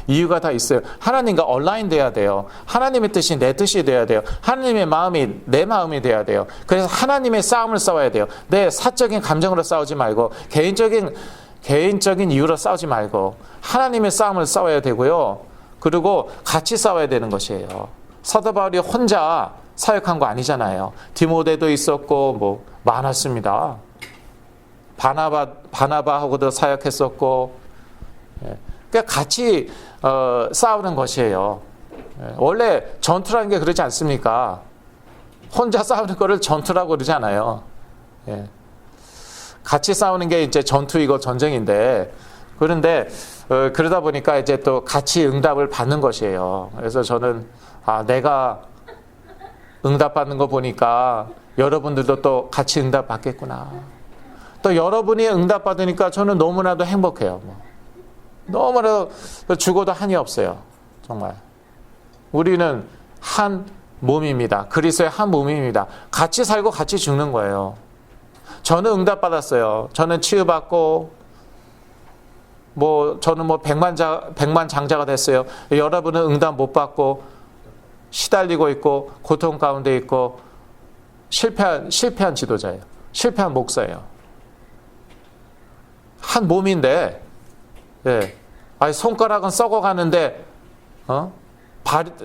[SPEAKER 3] 이유가 다 있어요. 하나님과 온라인 돼야 돼요. 하나님의 뜻이 내 뜻이 돼야 돼요. 하나님의 마음이 내 마음이 돼야 돼요. 그래서 하나님의 싸움을 싸워야 돼요. 내 사적인 감정으로 싸우지 말고 개인적인 이유로 싸우지 말고 하나님의 싸움을 싸워야 되고요. 그리고 같이 싸워야 되는 것이에요. 사도 바울이 혼자 사역한 거 아니잖아요. 디모데도 있었고 많았습니다. 바나바하고도 사역했었고. 그러니까 같이 싸우는 것이에요. 원래 전투라는 게 그러지 않습니까? 혼자 싸우는 거를 전투라고 그러지 않아요. 같이 싸우는 게 이제 전투이고 전쟁인데 그런데 그러다 보니까 이제 또 같이 응답을 받는 것이에요. 그래서 저는 내가 응답받는 거 보니까 여러분들도 또 같이 응답 받겠구나. 또 여러분이 응답 받으니까 저는 너무나도 행복해요. 너무나도 죽어도 한이 없어요. 정말. 우리는 한 몸입니다. 그리스도의 한 몸입니다. 같이 살고 같이 죽는 거예요. 저는 응답 받았어요. 저는 치유받고 저는 100만 장자가 됐어요. 여러분은 응답 못 받고 시달리고 있고 고통 가운데 있고 실패한 지도자예요. 실패한 목사예요. 한 몸인데 손가락은 썩어가는데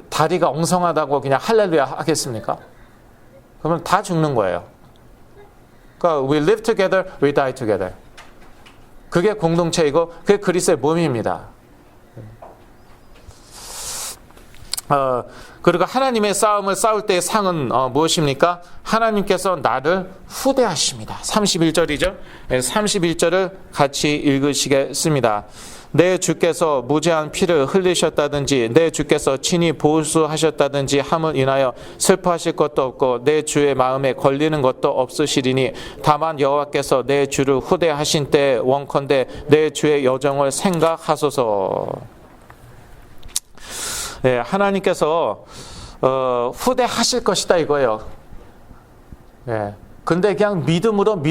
[SPEAKER 3] 다리가 엉성하다고 그냥 할렐루야 하겠습니까? 그러면 다 죽는 거예요. 그러니까 we live together, we die together. 그게 공동체이고 그게 그리스도의 몸입니다. 그리고 하나님의 싸움을 싸울 때의 상은 무엇입니까? 하나님께서 나를 후대하십니다. 31절이죠. 31절을 같이 읽으시겠습니다. 내 주께서 무죄한 피를 흘리셨다든지 내 주께서 친히 보수하셨다든지 함을 인하여 슬퍼하실 것도 없고 내 주의 마음에 걸리는 것도 없으시리니 다만 여호와께서 내 주를 후대하신 때 원컨대 내 주의 여정을 생각하소서. 하나님께서 후대하실 것이다 이거예요. 근데 그냥 믿음으로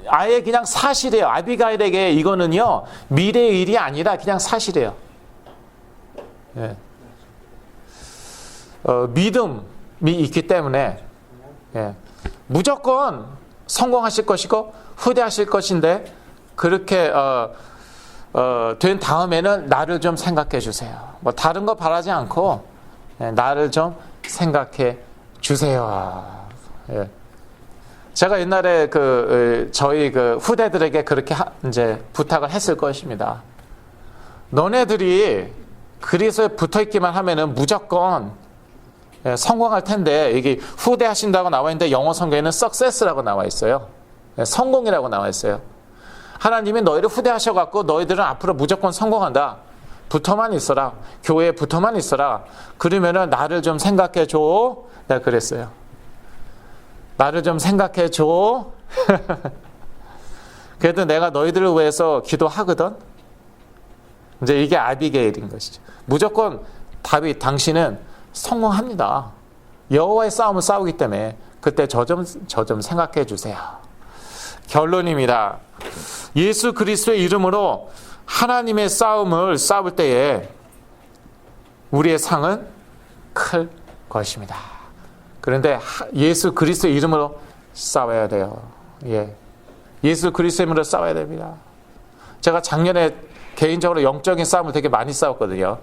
[SPEAKER 3] 아예 그냥 사실이에요. 아비가일에게 이거는요 미래의 일이 아니라 그냥 사실이에요. 믿음이 있기 때문에 무조건 성공하실 것이고 후대하실 것인데 그렇게 된 다음에는 나를 좀 생각해 주세요. 다른 거 바라지 않고 나를 좀 생각해 주세요. 제가 옛날에 저희 후대들에게 그렇게 이제 부탁을 했을 것입니다. 너네들이 그리스도에 붙어 있기만 하면은 무조건 성공할 텐데, 이게 후대하신다고 나와 있는데 영어 성경에는 success라고 나와 있어요. 성공이라고 나와 있어요. 하나님이 너희를 후대하셔갖고 너희들은 앞으로 무조건 성공한다. 붙어만 있어라. 교회에 붙어만 있어라. 그러면은 나를 좀 생각해 줘. 내가 그랬어요. 나를 좀 생각해 줘. 그래도 내가 너희들을 위해서 기도하거든. 이제 이게 아비게일인 것이죠. 무조건 다윗 당신은 성공합니다. 여호와의 싸움을 싸우기 때문에 그때 저 좀 생각해 주세요. 결론입니다. 예수 그리스도의 이름으로 하나님의 싸움을 싸울 때에 우리의 상은 클 것입니다. 그런데 예수 그리스도의 이름으로 싸워야 돼요. 예. 예수 그리스도의 이름으로 싸워야 됩니다. 제가 작년에 개인적으로 영적인 싸움을 되게 많이 싸웠거든요.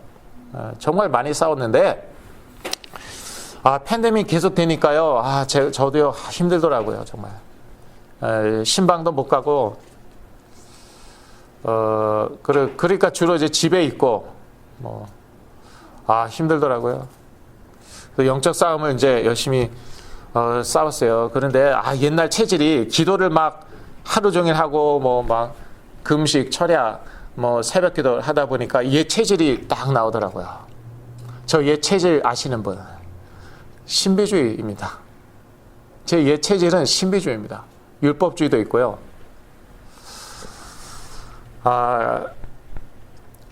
[SPEAKER 3] 정말 많이 싸웠는데 팬데믹 계속 되니까요. 저도요 힘들더라고요. 정말. 신방도 못 가고 그러니까 주로 이제 집에 있고 힘들더라고요. 영적 싸움을 이제 열심히 싸웠어요. 그런데 옛날 체질이 기도를 막 하루 종일 하고 막 금식 철야 새벽 기도 하다 보니까 옛 체질이 딱 나오더라고요. 저 옛 체질 아시는 분? 신비주의입니다. 제 옛 체질은 신비주의입니다. 율법주의도 있고요.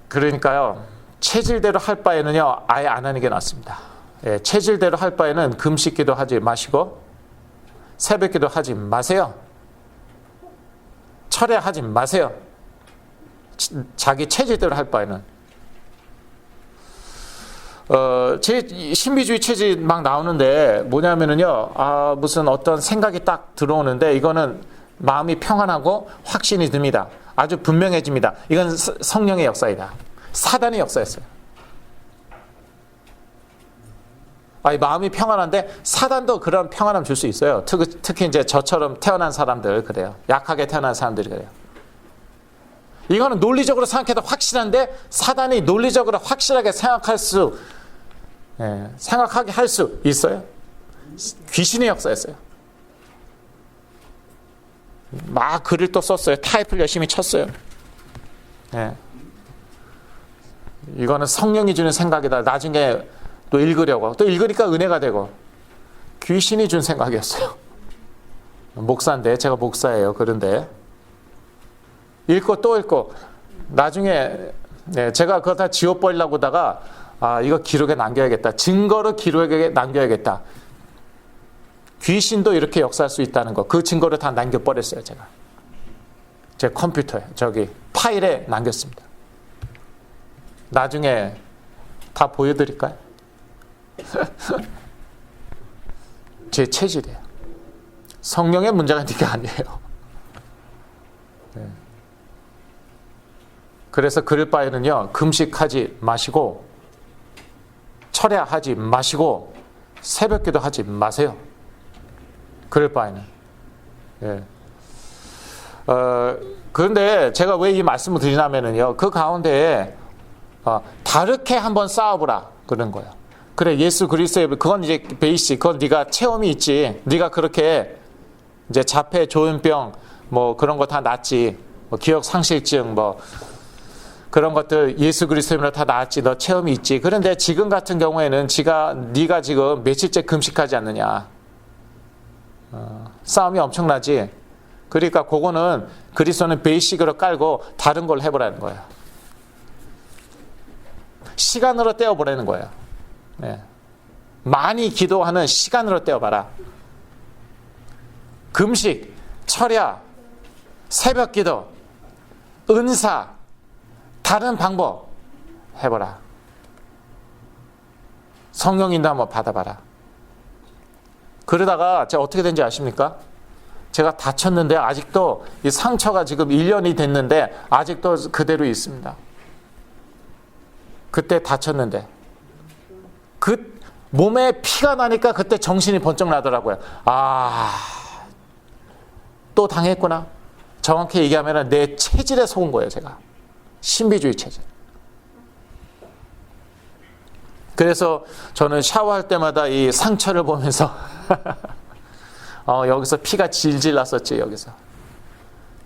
[SPEAKER 3] 그러니까요, 체질대로 할 바에는요, 아예 안 하는 게 낫습니다. 예, 체질대로 할 바에는 금식 기도 하지 마시고, 새벽 기도 하지 마세요. 철야하지 마세요. 자기 체질대로 할 바에는. 제 신비주의 체질 막 나오는데 뭐냐면은요, 무슨 어떤 생각이 딱 들어오는데 이거는 마음이 평안하고 확신이 듭니다. 아주 분명해집니다. 이건 성령의 역사이다. 사단의 역사였어요. 마음이 평안한데 사단도 그런 평안함 줄 수 있어요. 특히 이제 저처럼 태어난 사람들 그래요. 약하게 태어난 사람들이 그래요. 이거는 논리적으로 생각해도 확실한데 사단이 논리적으로 확실하게 생각하게 할 수 있어요. 귀신의 역사였어요. 막 글을 또 썼어요. 타입을 열심히 쳤어요. 이거는 성령이 주는 생각이다. 나중에 또 읽으려고. 또 읽으니까 은혜가 되고. 귀신이 준 생각이었어요. 목사인데, 제가 목사예요. 그런데 읽고 또 읽고 나중에 제가 그거 다 지워버리려고 하다가 이거 기록에 남겨야겠다. 증거로 기록에 남겨야겠다. 귀신도 이렇게 역사할 수 있다는 거. 그 증거를 다 남겨버렸어요. 제가. 제 컴퓨터에 파일에 남겼습니다. 나중에 다 보여드릴까요? 제 체질이에요. 성령의 문제가 있는 게 아니에요. 그래서 그럴 바에는요, 금식하지 마시고 철야하지 마시고 새벽기도 하지 마세요. 그럴 바에는. 그런데 제가 왜 이 말씀을 드리냐면은요, 그 가운데에 다르게 한번 싸워보라 그런 거예요. 그래, 예수 그리스도의 그건 이제 베이식, 그건 네가 체험이 있지. 네가 그렇게 이제 자폐, 조현병 그런 거 다 낫지. 기억 상실증 그런 것들 예수 그리스도로 다 나았지. 너 체험이 있지. 그런데 지금 같은 경우에는 네가 지금 며칠째 금식하지 않느냐. 싸움이 엄청나지. 그러니까 그거는 그리스도는 베이식으로 깔고 다른 걸 해보라는 거예요. 시간으로 떼어보라는 거예요. 많이 기도하는 시간으로 떼어봐라. 금식, 철야, 새벽 기도, 은사, 다른 방법 해보라. 성령 인도 한번 받아봐라. 그러다가 제가 어떻게 된지 아십니까? 제가 다쳤는데 아직도 이 상처가 지금 1년이 됐는데 아직도 그대로 있습니다. 그때 다쳤는데 몸에 피가 나니까 그때 정신이 번쩍 나더라고요. 또 당했구나. 정확히 얘기하면 내 체질에 속은 거예요, 제가. 신비주의 체질. 그래서 저는 샤워할 때마다 이 상처를 보면서 여기서 피가 질질 났었지, 여기서.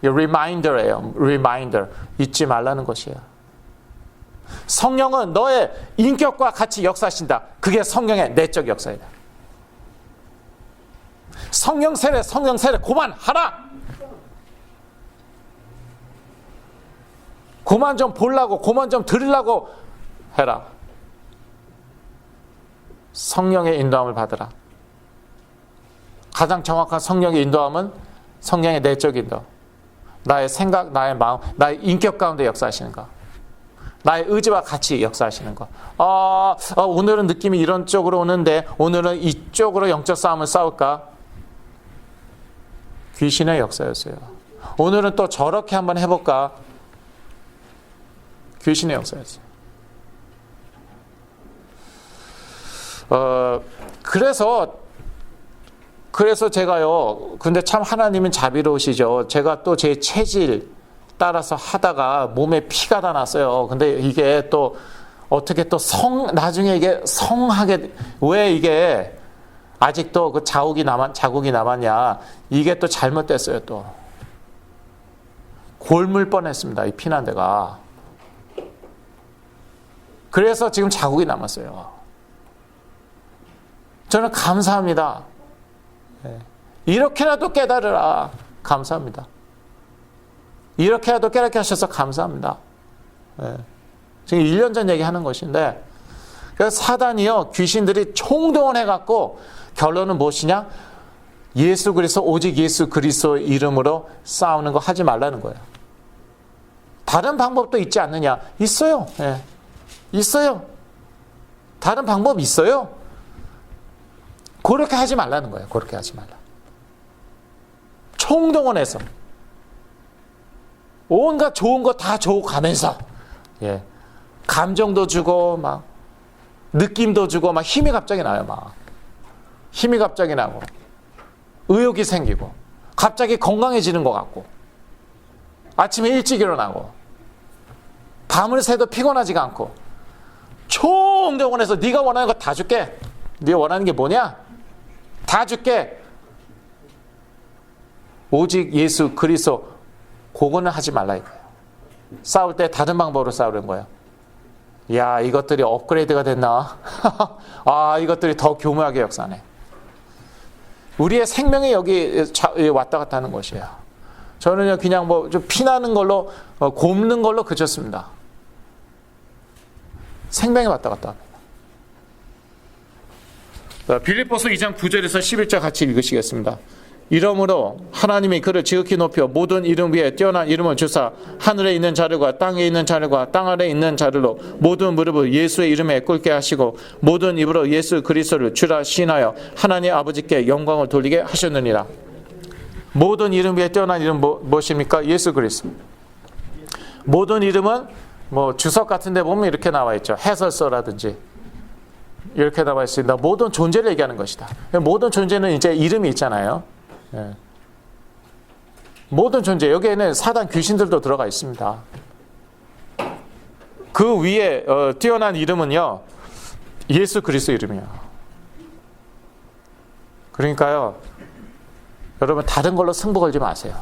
[SPEAKER 3] 이 리마인더예요. 리마인더. 잊지 말라는 것이에요. 성령은 너의 인격과 같이 역사하신다. 그게 성령의 내적 역사이다. 성령 세례 그만하라. 그만 좀 보려고, 그만 좀 들으려고 해라. 성령의 인도함을 받으라. 가장 정확한 성령의 인도함은 성령의 내적 인도. 나의 생각, 나의 마음, 나의 인격 가운데 역사하시는 거. 나의 의지와 같이 역사하시는 거. 오늘은 느낌이 이런 쪽으로 오는데 오늘은 이쪽으로 영적 싸움을 싸울까? 귀신의 역사였어요. 오늘은 또 저렇게 한번 해볼까? 귀신의 역사였어요. 그래서 제가요, 근데 참 하나님은 자비로우시죠. 제가 또 제 체질 따라서 하다가 몸에 피가 다 났어요. 근데 이게 또 어떻게 또 나중에 이게 성하게, 왜 이게 아직도 그 자국이 남았냐. 이게 또 잘못됐어요, 또. 골물 뻔했습니다, 이 피난 데가. 그래서 지금 자국이 남았어요. 저는 감사합니다. 이렇게라도 깨달으라. 감사합니다. 이렇게라도 깨닫게 하셔서 감사합니다. 지금 1년 전 얘기하는 것인데, 그래서 사단이요, 귀신들이 총동원해갖고 결론은 무엇이냐? 예수 그리스도, 오직 예수 그리스도 이름으로 싸우는 거 하지 말라는 거예요. 다른 방법도 있지 않느냐? 있어요. 있어요. 다른 방법 있어요. 그렇게 하지 말라는 거예요. 그렇게 하지 말라. 총동원해서 온갖 좋은 거 다 주고 가면서, 감정도 주고 막 느낌도 주고 막 힘이 갑자기 나요. 막 힘이 갑자기 나고 의욕이 생기고 갑자기 건강해지는 것 같고 아침에 일찍 일어나고 밤을 새도 피곤하지가 않고 총동원해서 네가 원하는 거 다 줄게. 네가 원하는 게 뭐냐? 다 줄게. 오직 예수 그리스도, 그거는 하지 말라 이거예요. 싸울 때 다른 방법으로 싸우는 거예요. 야, 이것들이 업그레이드가 됐나? 이것들이 더 교묘하게 역사하네. 우리의 생명이 여기 왔다 갔다 하는 것이에요. 저는요, 그냥 뭐 좀 피나는 걸로, 곪는 걸로 그쳤습니다. 생명이 왔다 갔다 합니다. 빌립보서 2장 9절에서 11절 같이 읽으시겠습니다. 이러므로 하나님이 그를 지극히 높여 모든 이름 위에 뛰어난 이름을 주사 하늘에 있는 자들과 땅에 있는 자들과 땅 아래에 있는 자들로 모든 무릎을 예수의 이름에 꿇게 하시고 모든 입으로 예수 그리스도를 주라 시인하여 하나님 아버지께 영광을 돌리게 하셨느니라. 모든 이름 위에 뛰어난 이름 무엇입니까? 예수 그리스도. 모든 이름은 뭐 주석 같은 데 보면 이렇게 나와 있죠. 해설서라든지 이렇게 나와 있습니다. 모든 존재를 얘기하는 것이다. 모든 존재는 이제 이름이 있잖아요. 모든 존재, 여기에는 사단 귀신들도 들어가 있습니다. 그 위에 뛰어난 이름은요, 예수 그리스도 이름이에요. 그러니까요, 여러분 다른 걸로 승부 걸지 마세요.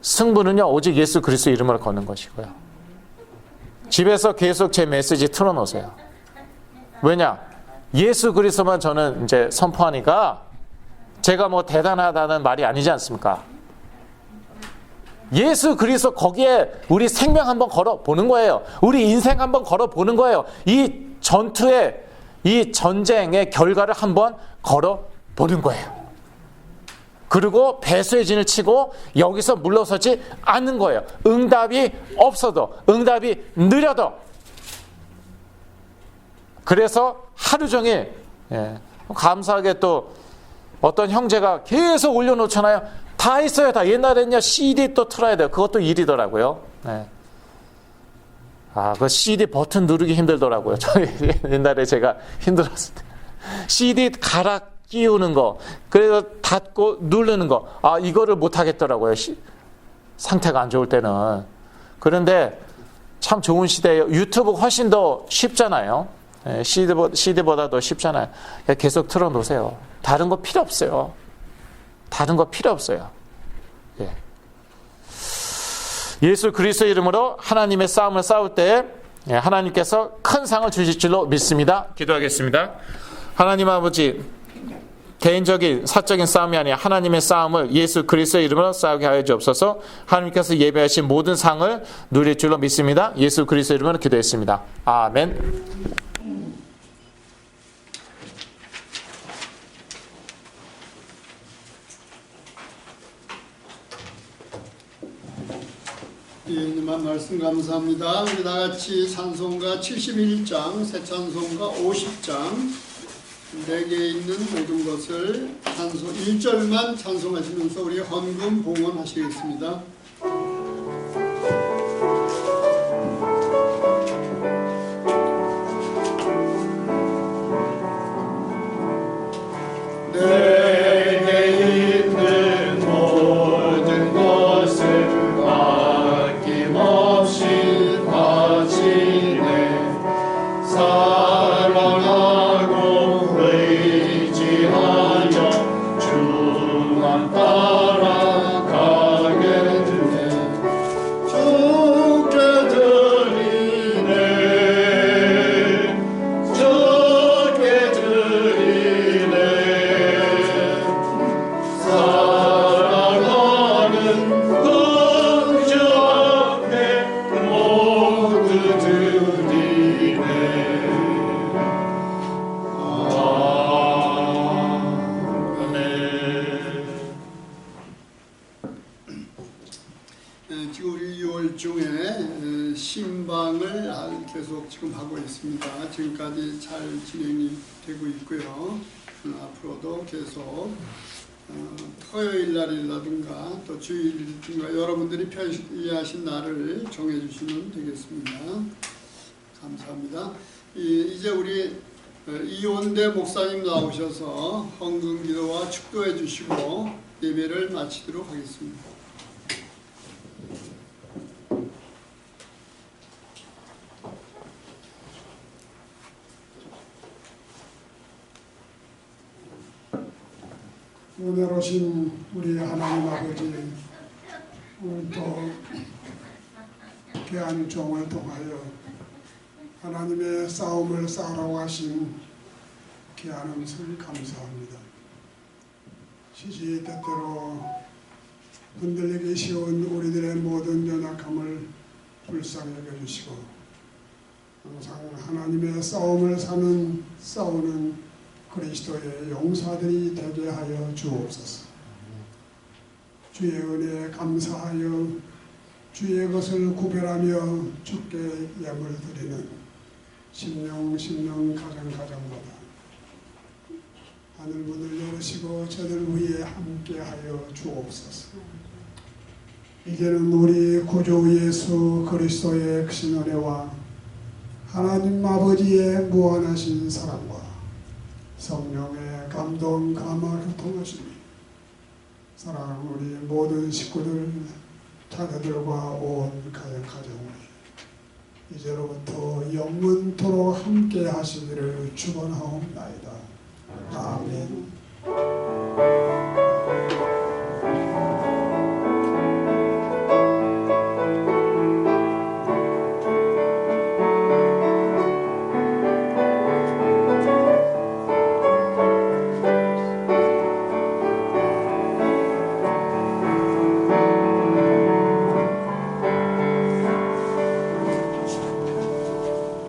[SPEAKER 3] 승부는요, 오직 예수 그리스도 이름으로 거는 것이고요. 집에서 계속 제 메시지 틀어놓으세요. 왜냐? 예수 그리스도만 저는 이제 선포하니까 제가 뭐 대단하다는 말이 아니지 않습니까? 예수 그리스도 거기에 우리 생명 한번 걸어보는 거예요. 우리 인생 한번 걸어보는 거예요. 이 전투의, 이 전쟁의 결과를 한번 걸어보는 거예요. 그리고 배수의 진을 치고 여기서 물러서지 않는 거예요. 응답이 없어도, 응답이 느려도. 그래서 하루 종일, 감사하게 또 어떤 형제가 계속 올려놓잖아요. 다 있어요. 다. 옛날에는요, CD 또 틀어야 돼요. 그것도 일이더라고요. 그 CD 버튼 누르기 힘들더라고요. 저 옛날에 제가 힘들었을 때. CD 끼우는 거, 그래서 닫고 누르는 거, 이거를 못 하겠더라고요. 상태가 안 좋을 때는. 그런데 참 좋은 시대예요. 유튜브 훨씬 더 쉽잖아요. CD보다 더 쉽잖아요. 계속 틀어놓으세요. 다른 거 필요 없어요. 다른 거 필요 없어요. 예. 예수 그리스도의 이름으로 하나님의 싸움을 싸울 때 하나님께서 큰 상을 주실 줄로 믿습니다. 기도하겠습니다. 하나님 아버지, 개인적인 사적인 싸움이 아니라 하나님의 싸움을 예수 그리스도의 이름으로 싸우게 하여 주옵소서. 하나님께서 예배하신 모든 상을 누릴 줄로 믿습니다. 예수 그리스도의 이름으로 기도했습니다. 아멘.
[SPEAKER 1] 예님만 말씀 감사합니다. 우리 다같이 찬송가 71장, 새 찬송가 50장, 내게 있는 모든 것을 찬송 1절만 찬송하시면서 우리 헌금 봉헌하시겠습니다.
[SPEAKER 2] 내게 있는 모든 것을 아낌없이 바치네. 사랑하고 의지하여 주만 따라가겠네. 주께 드리네. 주께 드리네. 사랑하는 그 주 앞에 모두 드리네.
[SPEAKER 1] 지금 우리 6월 중에 신방을 계속 지금 하고 있습니다. 지금까지 잘 진행이 되고 있고요. 앞으로도 계속 토요일 날이라든가 또 주일이라든가 여러분들이 편리하신 날을 정해주시면 되겠습니다. 감사합니다. 이제 우리 이온대 목사님 나오셔서 헌금 기도와 축도해 주시고 예배를 마치도록 하겠습니다.
[SPEAKER 4] 은혜로신 우리 하나님 아버지, 오늘 또 귀한 종을 통하여 하나님의 싸움을 싸우라고 하신 귀한 음성을 감사합니다. 시시때때로 흔들리기 쉬운 우리들의 모든 연약함을 불쌍히 여겨주시고 항상 하나님의 싸움을 싸우는 그리스도의 용사들이 되게 하여 주옵소서. 주의 은혜에 감사하여 주의 것을 구별하며 주께 예물 드리는 심령 가정마다 하늘문을 열으시고 저들 위에 함께하여 주옵소서. 이제는 우리 구주 예수 그리스도의 크신 은혜와 하나님 아버지의 무한하신 사랑과 성령의 감동, 감화, 교통하심이 사랑하는 우리 모든 식구들, 자녀들과 온 가정을 이제로부터 영원토록 함께 하시기를 축원하옵나이다. 아멘.